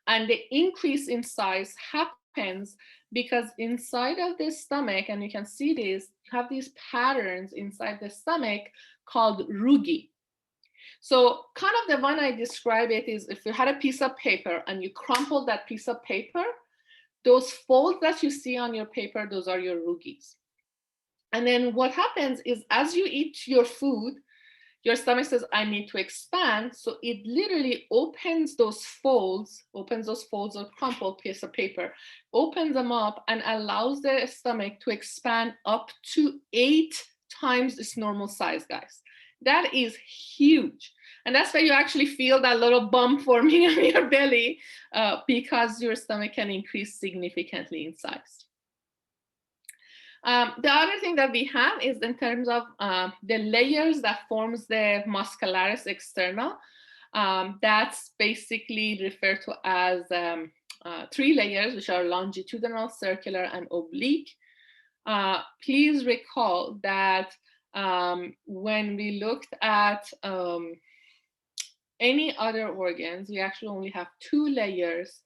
And the increase in size happens because inside of the stomach, and you can see this, you have these patterns inside the stomach called rugae. So kind of the one I describe it is if you had a piece of paper and you crumple that piece of paper, those folds that you see on your paper, those are your rugaes. And then what happens is as you eat your food, your stomach says, I need to expand. So it literally opens those folds of crumpled piece of paper, opens them up and allows the stomach to expand up to 8 times its normal size, guys. That is huge. And that's why you actually feel that little bump forming on your belly because your stomach can increase significantly in size. The other thing that we have is in terms of the layers that forms the muscularis externa. That's basically referred to as 3 layers, which are longitudinal, circular, and oblique. Please recall that when we looked at any other organs, we actually only have 2 layers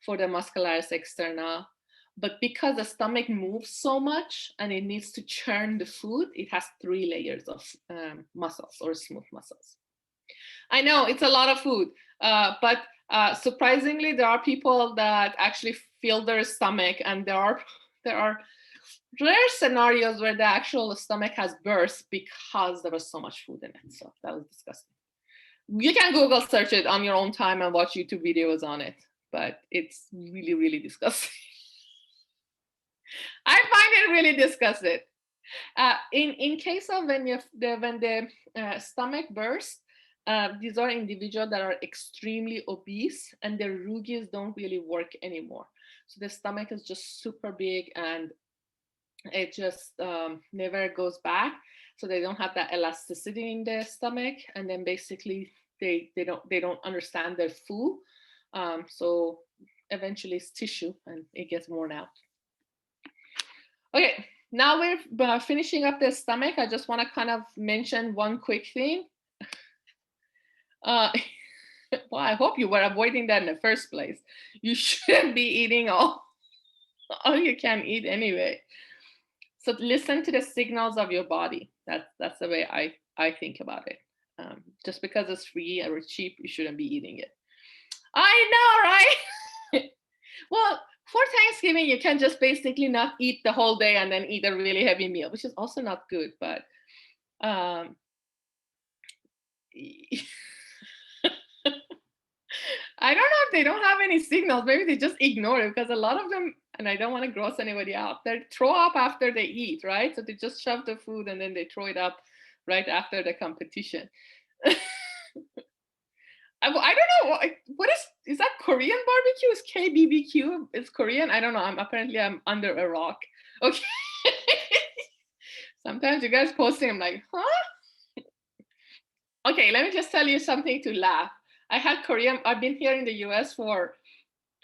for the muscularis externa. But because the stomach moves so much and it needs to churn the food, it has 3 layers of muscles or smooth muscles. I know it's a lot of food, but surprisingly, there are people that actually feel their stomach, and there are rare scenarios where the actual stomach has burst because there was so much food in it. So that was disgusting. You can Google search it on your own time and watch YouTube videos on it, but it's really, really disgusting. I find it really disgusting. In case of when the stomach bursts, these are individuals that are extremely obese and their rugaes don't really work anymore. So the stomach is just super big and it just never goes back. So they don't have that elasticity in the stomach, and then basically they don't understand their food. So eventually it's tissue and it gets worn out. Okay, now we're finishing up the stomach. I just want to kind of mention one quick thing. Uh, well, I hope you were avoiding that in the first place. You shouldn't be eating all you can eat anyway. So listen to the signals of your body. That's the way I think about it. Just because it's free or cheap, you shouldn't be eating it. I know, right? Well, for Thanksgiving, you can just basically not eat the whole day and then eat a really heavy meal, which is also not good. But um, I don't know if they don't have any signals. Maybe they just ignore it because a lot of them, and I don't want to gross anybody out, they throw up after they eat, right? So they just shove the food and then they throw it up right after the competition. I don't know what is that Korean barbecue? Is KBBQ? It's Korean. I don't know. I'm under a rock. Okay. Sometimes you guys posting, I'm like, huh? Okay, let me just tell you something to laugh. I've been here in the US for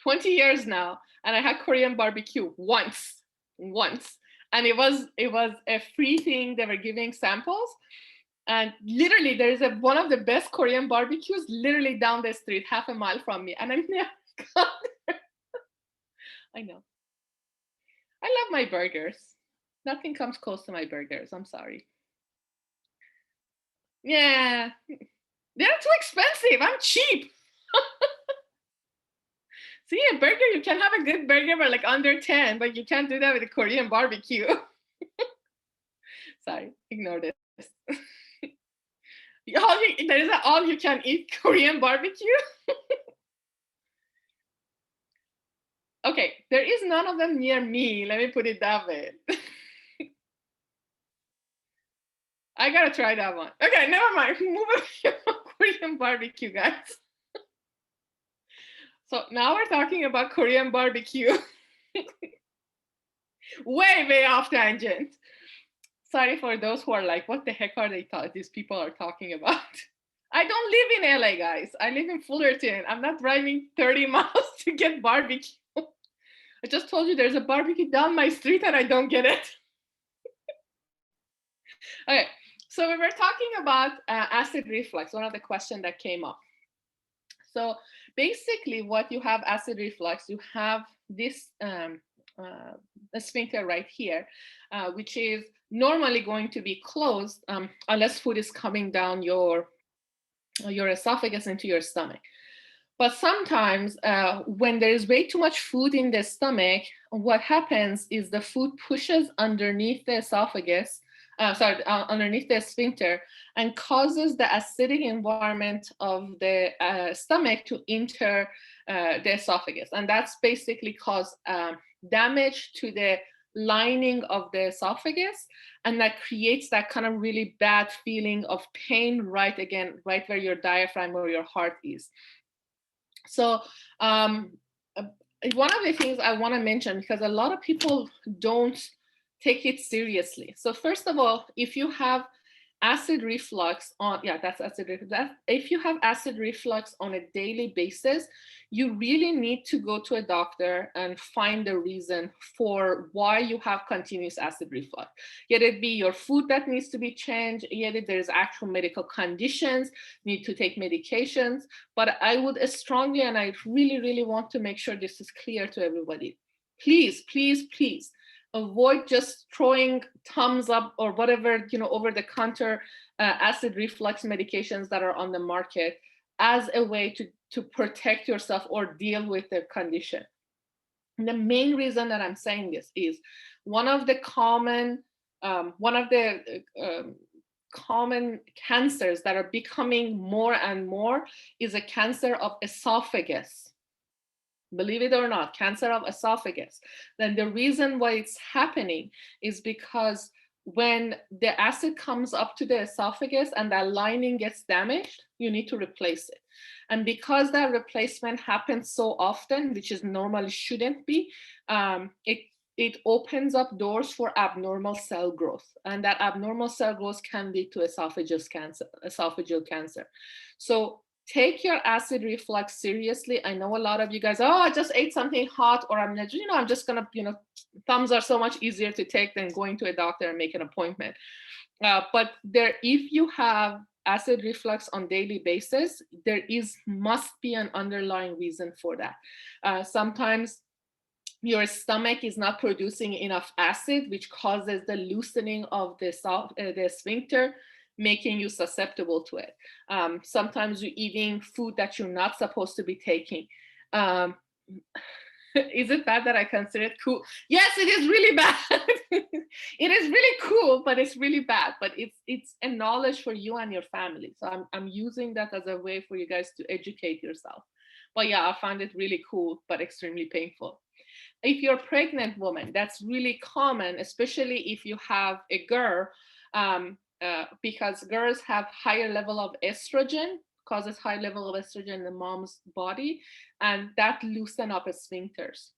20 years now, and I had Korean barbecue once. And it was a free thing. They were giving samples. And literally, there is one of the best Korean barbecues literally down the street, half a mile from me. And I never got there. I know. I love my burgers. Nothing comes close to my burgers. I'm sorry. Yeah, they're too expensive. I'm cheap. See, a burger, you can have a good burger for like under 10, but you can't do that with a Korean barbecue. Sorry, ignore this. There is an all you can eat Korean barbecue. Okay, there is none of them near me. Let me put it that way. I gotta try that one. Okay, never mind. Moving on Korean barbecue, guys. So now we're talking about Korean barbecue. Way off tangent. Sorry for those who are like, what the heck are these people are talking about? I don't live in LA, guys. I live in Fullerton. I'm not driving 30 miles to get barbecue. I just told you there's a barbecue down my street and I don't get it. Okay, so we were talking about acid reflux, one of the questions that came up. So basically what you have acid reflux, you have this sphincter right here, which is normally going to be closed unless food is coming down your esophagus into your stomach. But sometimes when there is way too much food in the stomach, what happens is the food pushes underneath the esophagus, underneath the sphincter, and causes the acidic environment of the stomach to enter the esophagus. And that's basically cause damage to the lining of the esophagus, and that creates that kind of really bad feeling of pain right where your diaphragm or your heart is. So one of the things I want to mention, because a lot of people don't take it seriously. So first of all, if you have acid reflux if you have acid reflux on a daily basis, you really need to go to a doctor and find the reason for why you have continuous acid reflux. Yet it be your food that needs to be changed, yet there's actual medical conditions, need to take medications. But I would strongly, and I really want to make sure this is clear to everybody, please avoid just throwing thumbs up or whatever, over the counter acid reflux medications that are on the market as a way to protect yourself or deal with the condition. And the main reason that I'm saying this is one of the common cancers that are becoming more and more is a cancer of esophagus. Believe it or not, cancer of esophagus. Then the reason why it's happening is because when the acid comes up to the esophagus and that lining gets damaged, you need to replace it. And because that replacement happens so often, which is normally shouldn't be, it opens up doors for abnormal cell growth. And that abnormal cell growth can lead to esophageal cancer. So take your acid reflux seriously. I know a lot of you guys, I just ate something hot, or I'm just gonna, thumbs are so much easier to take than going to a doctor and make an appointment. But if you have acid reflux on daily basis, there must be an underlying reason for that. Sometimes your stomach is not producing enough acid, which causes the loosening of the sphincter, making you susceptible to it. Sometimes you're eating food that you're not supposed to be taking. Is it bad that I consider it cool? Yes, it is really bad. It is really cool, but it's really bad. But it's a knowledge for you and your family. So I'm using that as a way for you guys to educate yourself. But yeah, I find it really cool, but extremely painful. If you're a pregnant woman, that's really common, especially if you have a girl, because girls have higher level of estrogen, causes high level of estrogen in the mom's body, and that loosen up sphincters.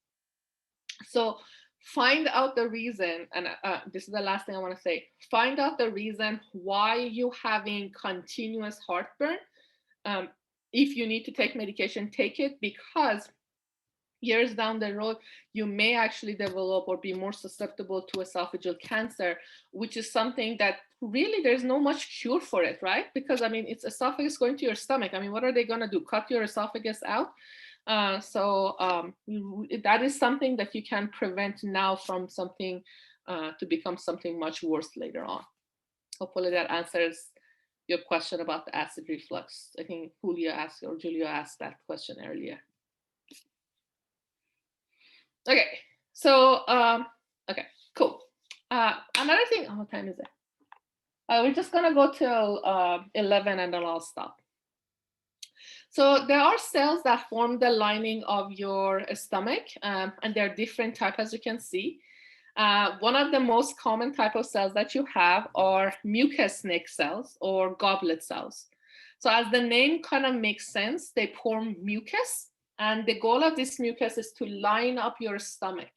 So find out the reason, and this is the last thing I want to say, find out the reason why you're having continuous heartburn. If you need to take medication, take it, because years down the road, you may actually develop or be more susceptible to esophageal cancer, which is something that really there's no much cure for it, right? Because I mean, it's esophagus going to your stomach. I mean, what are they going to do? Cut your esophagus out? That is something that you can prevent now from something to become something much worse later on. Hopefully that answers your question about the acid reflux. I think Julia asked that question earlier. Okay, so, okay, cool. Another thing, what time is it? We're just gonna go till 11 and then I'll stop. So there are cells that form the lining of your stomach, and they're different types, as you can see. One of the most common type of cells that you have are mucus snake cells or goblet cells. So as the name kind of makes sense, they form mucus, and the goal of this mucus is to line up your stomach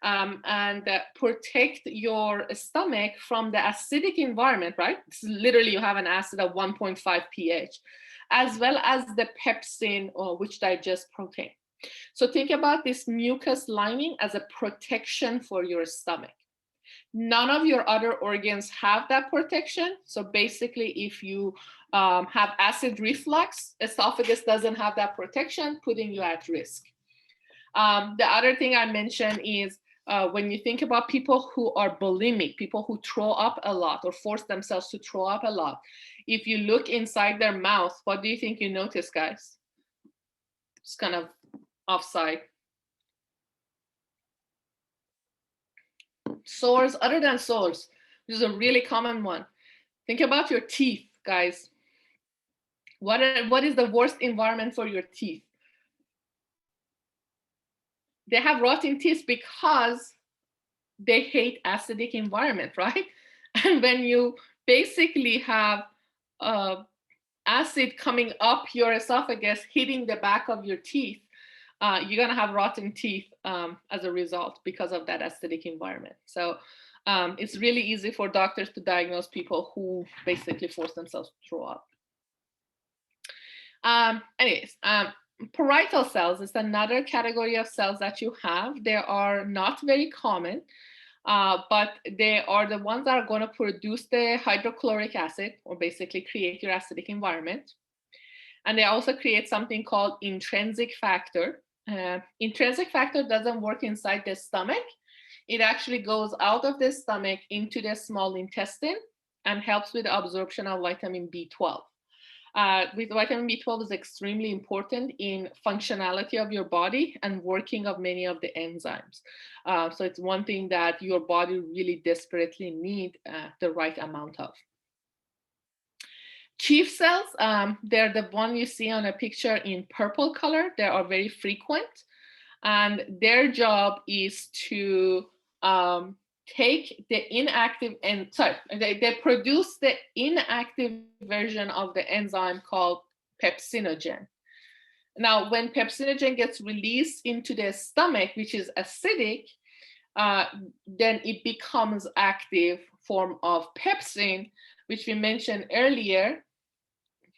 and protect your stomach from the acidic environment, right? It's literally, you have an acid of 1.5 pH, as well as the pepsin, which digests protein. So think about this mucus lining as a protection for your stomach. None of your other organs have that protection. So basically, if you have acid reflux, esophagus doesn't have that protection, putting you at risk. The other thing I mentioned is when you think about people who are bulimic, people who throw up a lot or force themselves to throw up a lot, if you look inside their mouth, what do you think you notice, guys? It's kind of offside. Sores, other than sores, this is a really common one. Think about your teeth, guys. What is the worst environment for your teeth? They have rotting teeth because they hate acidic environment, right? And when you basically have acid coming up your esophagus, hitting the back of your teeth, you're gonna have rotten teeth as a result because of that acidic environment. So it's really easy for doctors to diagnose people who basically force themselves to throw up. Parietal cells is another category of cells that you have. They are not very common, but they are the ones that are going to produce the hydrochloric acid, or basically create your acidic environment. And they also create something called intrinsic factor. Intrinsic factor doesn't work inside the stomach. It actually goes out of the stomach into the small intestine and helps with the absorption of vitamin B12. With vitamin B12 is extremely important in functionality of your body and working of many of the enzymes. So it's one thing that your body really desperately need the right amount of. Chief cells, they're the one you see on a picture in purple color. They are very frequent, and their job is to take the inactive, and they produce the inactive version of the enzyme called pepsinogen. Now, when pepsinogen gets released into the stomach, which is acidic, then it becomes active form of pepsin, which we mentioned earlier.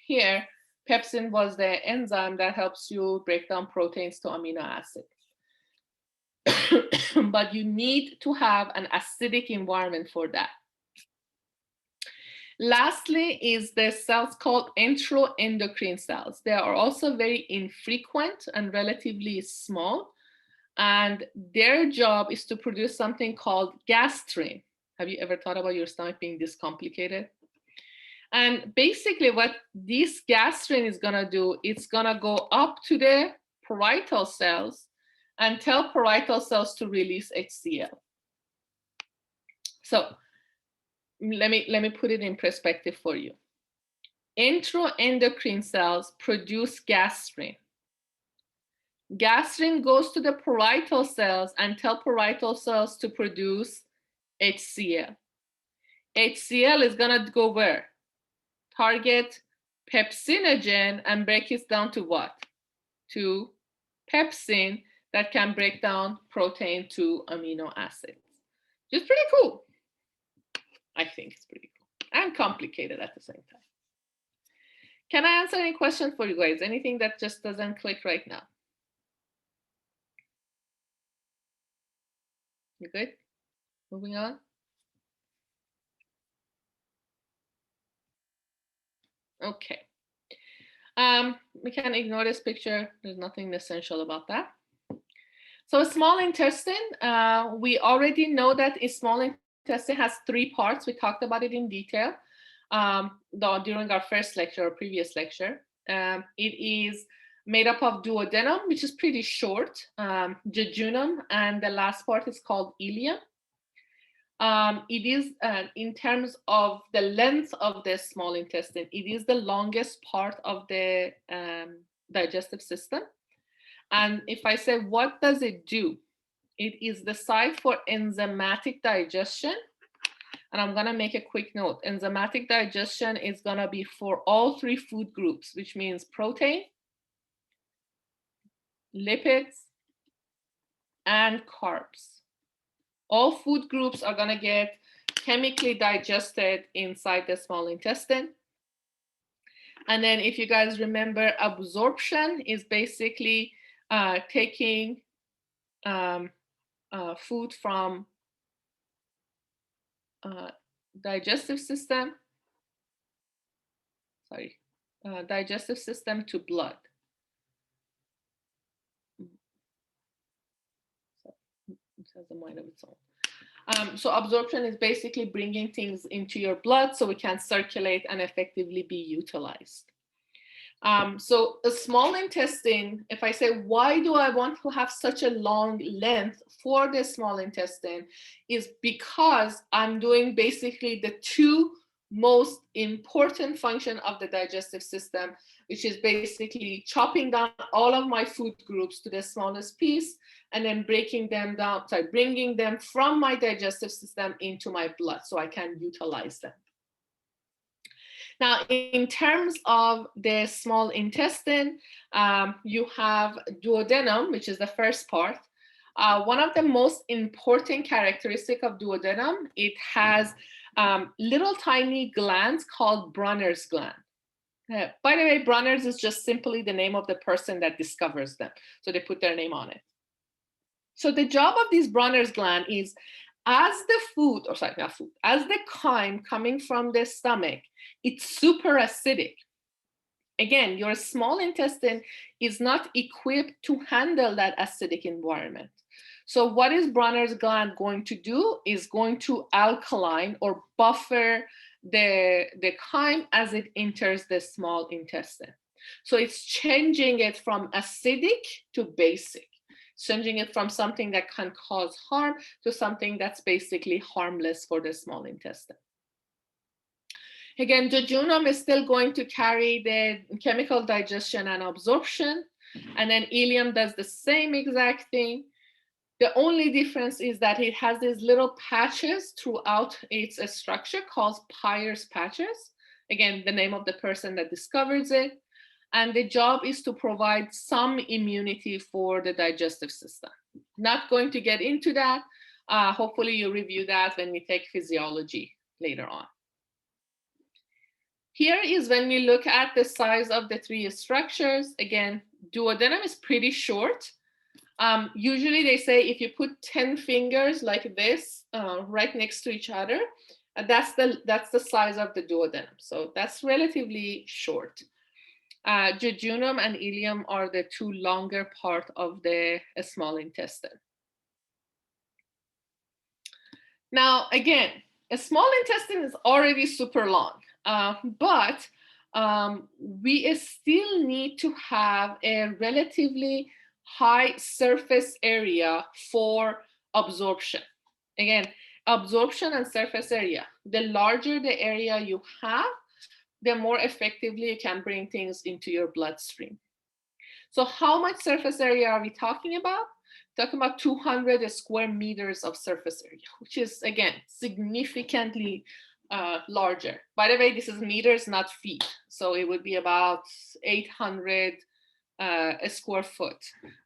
Here, pepsin was the enzyme that helps you break down proteins to amino acids. But you need to have an acidic environment for that. Lastly is the cells called enteroendocrine cells. They are also very infrequent and relatively small. And their job is to produce something called gastrin. Have you ever thought about your stomach being this complicated? And basically what this gastrin is gonna do, it's gonna go up to the parietal cells and tell parietal cells to release HCl. So let me put it in perspective for you. Enteroendocrine cells produce gastrin. Gastrin goes to the parietal cells and tell parietal cells to produce HCl. HCl is gonna go where? Target pepsinogen and break it down to what? To pepsin that can break down protein to amino acids. Just pretty cool. I think it's pretty cool and complicated at the same time. Can I answer any questions for you guys? Anything that just doesn't click right now? You good? Moving on. Okay. We can ignore this picture. There's nothing essential about that. So small intestine, we already know that a small intestine has 3 parts. We talked about it in detail during our first lecture or previous lecture. It is made up of duodenum, which is pretty short, jejunum, and the last part is called ileum. It is, in terms of the length of the small intestine, it is the longest part of the digestive system. And if I say, what does it do? It is the site for enzymatic digestion. And I'm gonna make a quick note. Enzymatic digestion is gonna be for all 3 food groups, which means protein, lipids, and carbs. All food groups are gonna get chemically digested inside the small intestine. And then if you guys remember, absorption is basically taking food from digestive system to blood. So it has a mind of its own. So absorption is basically bringing things into your blood so it can circulate and effectively be utilized. So a small intestine, if I say, why do I want to have such a long length for the small intestine, is because I'm doing basically the 2 most important function of the digestive system, which is basically chopping down all of my food groups to the smallest piece and then bringing them from my digestive system into my blood so I can utilize them. Now, in terms of the small intestine, you have duodenum, which is the first part. One of the most important characteristics of duodenum, it has little tiny glands called Brunner's gland. By the way, Brunner's is just simply the name of the person that discovers them. So they put their name on it. So the job of this Brunner's gland is, as the chyme coming from the stomach, it's super acidic. Again, your small intestine is not equipped to handle that acidic environment. So what is Brunner's gland going to do is going to alkaline or buffer the chyme as it enters the small intestine. So it's changing it from acidic to basic. Changing it from something that can cause harm to something that's basically harmless for the small intestine. Again, jejunum is still going to carry the chemical digestion and absorption, and then ileum does the same exact thing. The only difference is that it has these little patches throughout its structure called Peyer's patches. Again, the name of the person that discovers it. And the job is to provide some immunity for the digestive system. Not going to get into that. Hopefully you review that when we take physiology later on. Here is when we look at the size of the 3 structures. Again, duodenum is pretty short. Usually they say if you put 10 fingers like this right next to each other, That's the size of the duodenum. So that's relatively short. Jejunum and ileum are the two longer part of the small intestine. Now, again, a small intestine is already super long, but we still need to have a relatively high surface area for absorption. Again, absorption and surface area. The larger the area you have, the more effectively you can bring things into your bloodstream. So how much surface area are we talking about? Talking about 200 square meters of surface area, which is, again, significantly larger. By the way, this is meters, not feet. So it would be about 800 a square foot,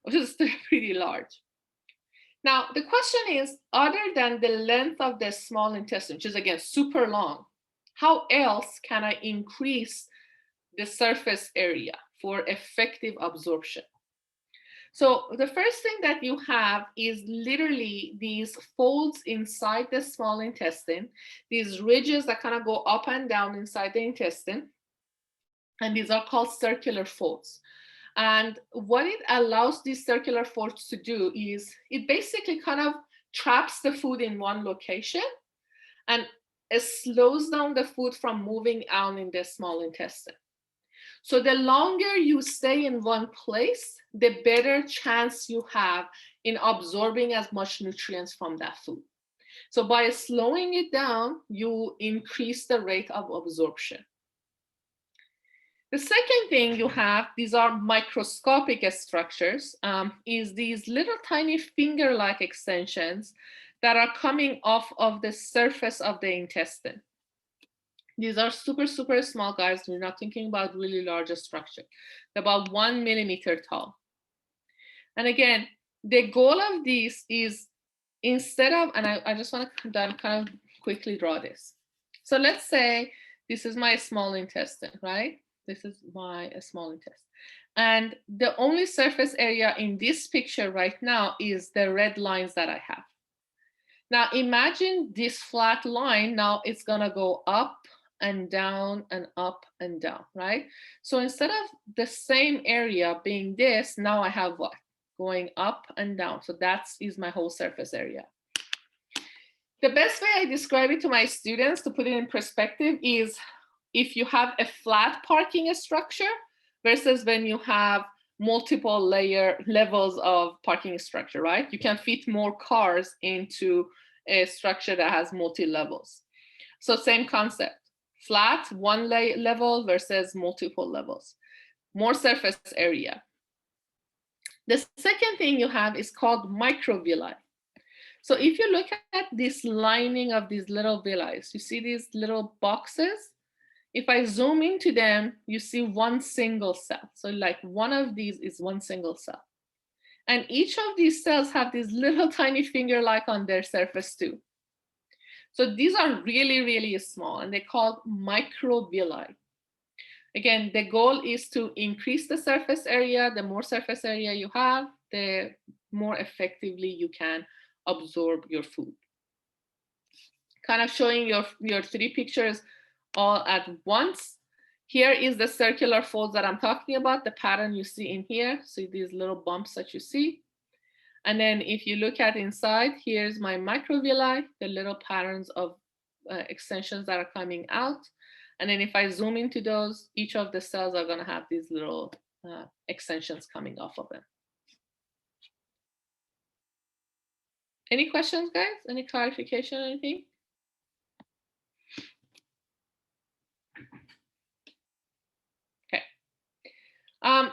which is still pretty large. Now, the question is, other than the length of the small intestine, which is, again, super long, how else can I increase the surface area for effective absorption? So the first thing that you have is literally these folds inside the small intestine, these ridges that kind of go up and down inside the intestine, and these are called circular folds. And what it allows these circular folds to do is it basically kind of traps the food in one location, and it slows down the food from moving out in the small intestine. So the longer you stay in one place, the better chance you have in absorbing as much nutrients from that food. So by slowing it down, you increase the rate of absorption. The second thing you have, these are microscopic structures, is these little tiny finger-like extensions that are coming off of the surface of the intestine. These are super, super small, guys. We're not thinking about really large structure. They're about 1 millimeter tall. And again, the goal of this is instead of, and I just want to kind of quickly draw this. So let's say this is my small intestine, right? This is my small intestine. And the only surface area in this picture right now is the red lines that I have. Now imagine this flat line, now it's gonna go up and down and up and down, right? So instead of the same area being this, now I have what? Going up and down. So that is my whole surface area. The best way I describe it to my students to put it in perspective is if you have a flat parking structure versus when you have multiple levels of parking structure, right? You can fit more cars into a structure that has multi-levels. So same concept. Flat, one level versus multiple levels. More surface area. The second thing you have is called microvilli. So if you look at this lining of these little villi, you see these little boxes? If I zoom into them, you see one single cell. So like one of these is one single cell. And each of these cells have these little tiny finger-like on their surface too. So these are really, really small, and they're called microvilli. Again, the goal is to increase the surface area. The more surface area you have, the more effectively you can absorb your food. Kind of showing your three pictures all at once. Here is the circular folds that I'm talking about, the pattern you see in here. See these little bumps that you see. And then if you look at inside, here's my microvilli, the little patterns of extensions that are coming out. And then if I zoom into those, each of the cells are gonna have these little extensions coming off of them. Any questions, guys? Any clarification, anything?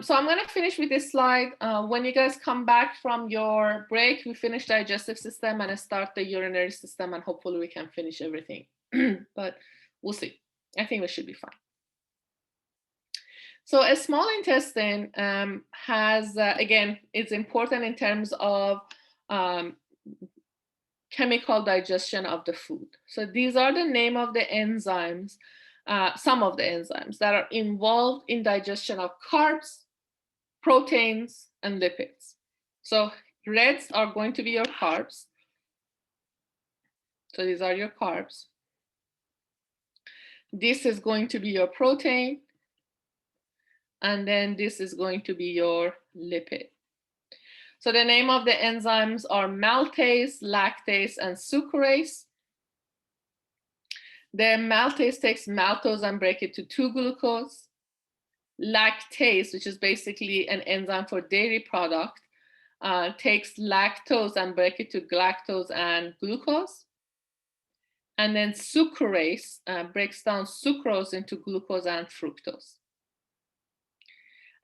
So I'm going to finish with this slide. When you guys come back from your break, we finish digestive system and start the urinary system, and hopefully we can finish everything. But we'll see. I think we should be fine. So a small intestine has, again, it's important in terms of chemical digestion of the food. So these are the name of the enzymes. Some of the enzymes that are involved in digestion of carbs, proteins, and lipids. So reds are going to be your carbs. So these are your carbs. This is going to be your protein. And then this is going to be your lipid. So the name of the enzymes are maltase, lactase, and sucrase. The maltase takes maltose and break it to 2-glucose. Lactase, which is basically an enzyme for dairy product, takes lactose and break it to galactose and glucose. And then sucrase breaks down sucrose into glucose and fructose.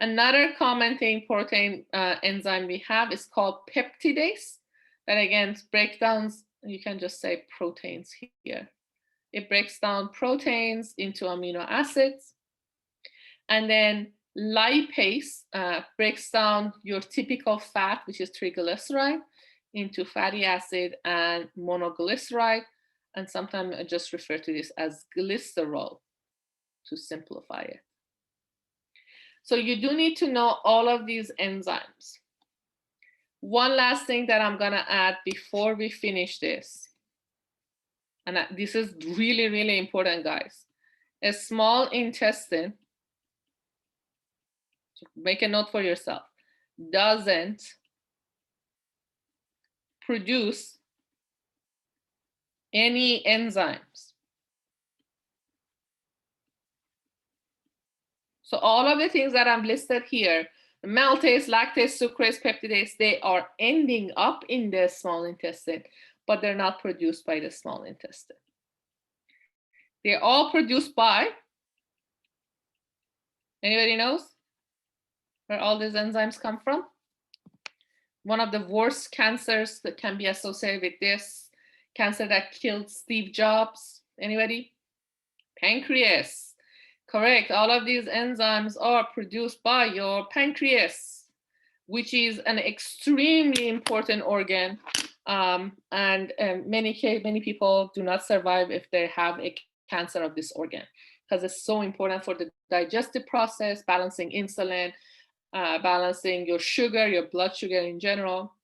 Another common thing protein enzyme we have is called peptidase. That again breaks down, you can just say proteins here. It breaks down proteins into amino acids. And then lipase breaks down your typical fat, which is triglyceride, into fatty acid and monoglyceride. And sometimes I just refer to this as glycerol to simplify it. So you do need to know all of these enzymes. One last thing that I'm gonna add before we finish this, and this is really, really important, guys. A small intestine, make a note for yourself, doesn't produce any enzymes. So all of the things that I've listed here, maltase, lactase, sucrase, peptidase, they are ending up in the small intestine, but they're not produced by the small intestine. They're all produced by, anybody knows where all these enzymes come from? One of the worst cancers that can be associated with this, cancer that killed Steve Jobs, anybody? Pancreas. Correct, all of these enzymes are produced by your pancreas, which is an extremely important organ. Many people do not survive if they have a cancer of this organ, because it's so important for the digestive process, balancing insulin, balancing your sugar, your blood sugar in general.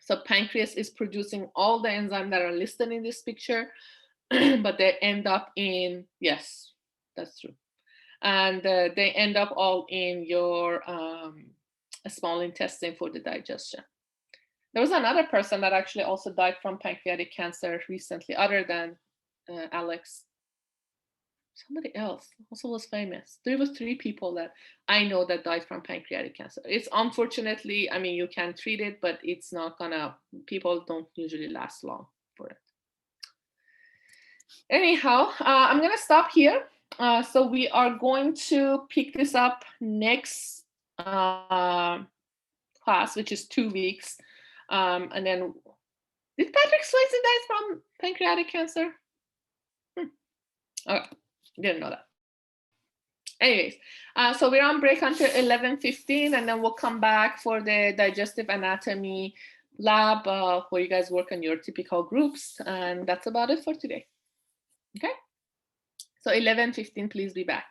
So pancreas is producing all the enzymes that are listed in this picture, but they end up in, yes, that's true. And they end up all in your small intestine for the digestion. There was another person that actually also died from pancreatic cancer recently, other than Alex. Somebody else also was famous. There was 3 people that I know that died from pancreatic cancer. It's unfortunately, I mean, you can treat it, but it's not gonna, people don't usually last long for it. Anyhow, I'm gonna stop here. So we are going to pick this up next class, which is 2 weeks. And then, did Patrick Swayze die from pancreatic cancer? Okay, didn't know that. Anyways, so we're on break until 11:15, and then we'll come back for the digestive anatomy lab where you guys work on your typical groups. And that's about it for today. Okay? So 11:15, please be back.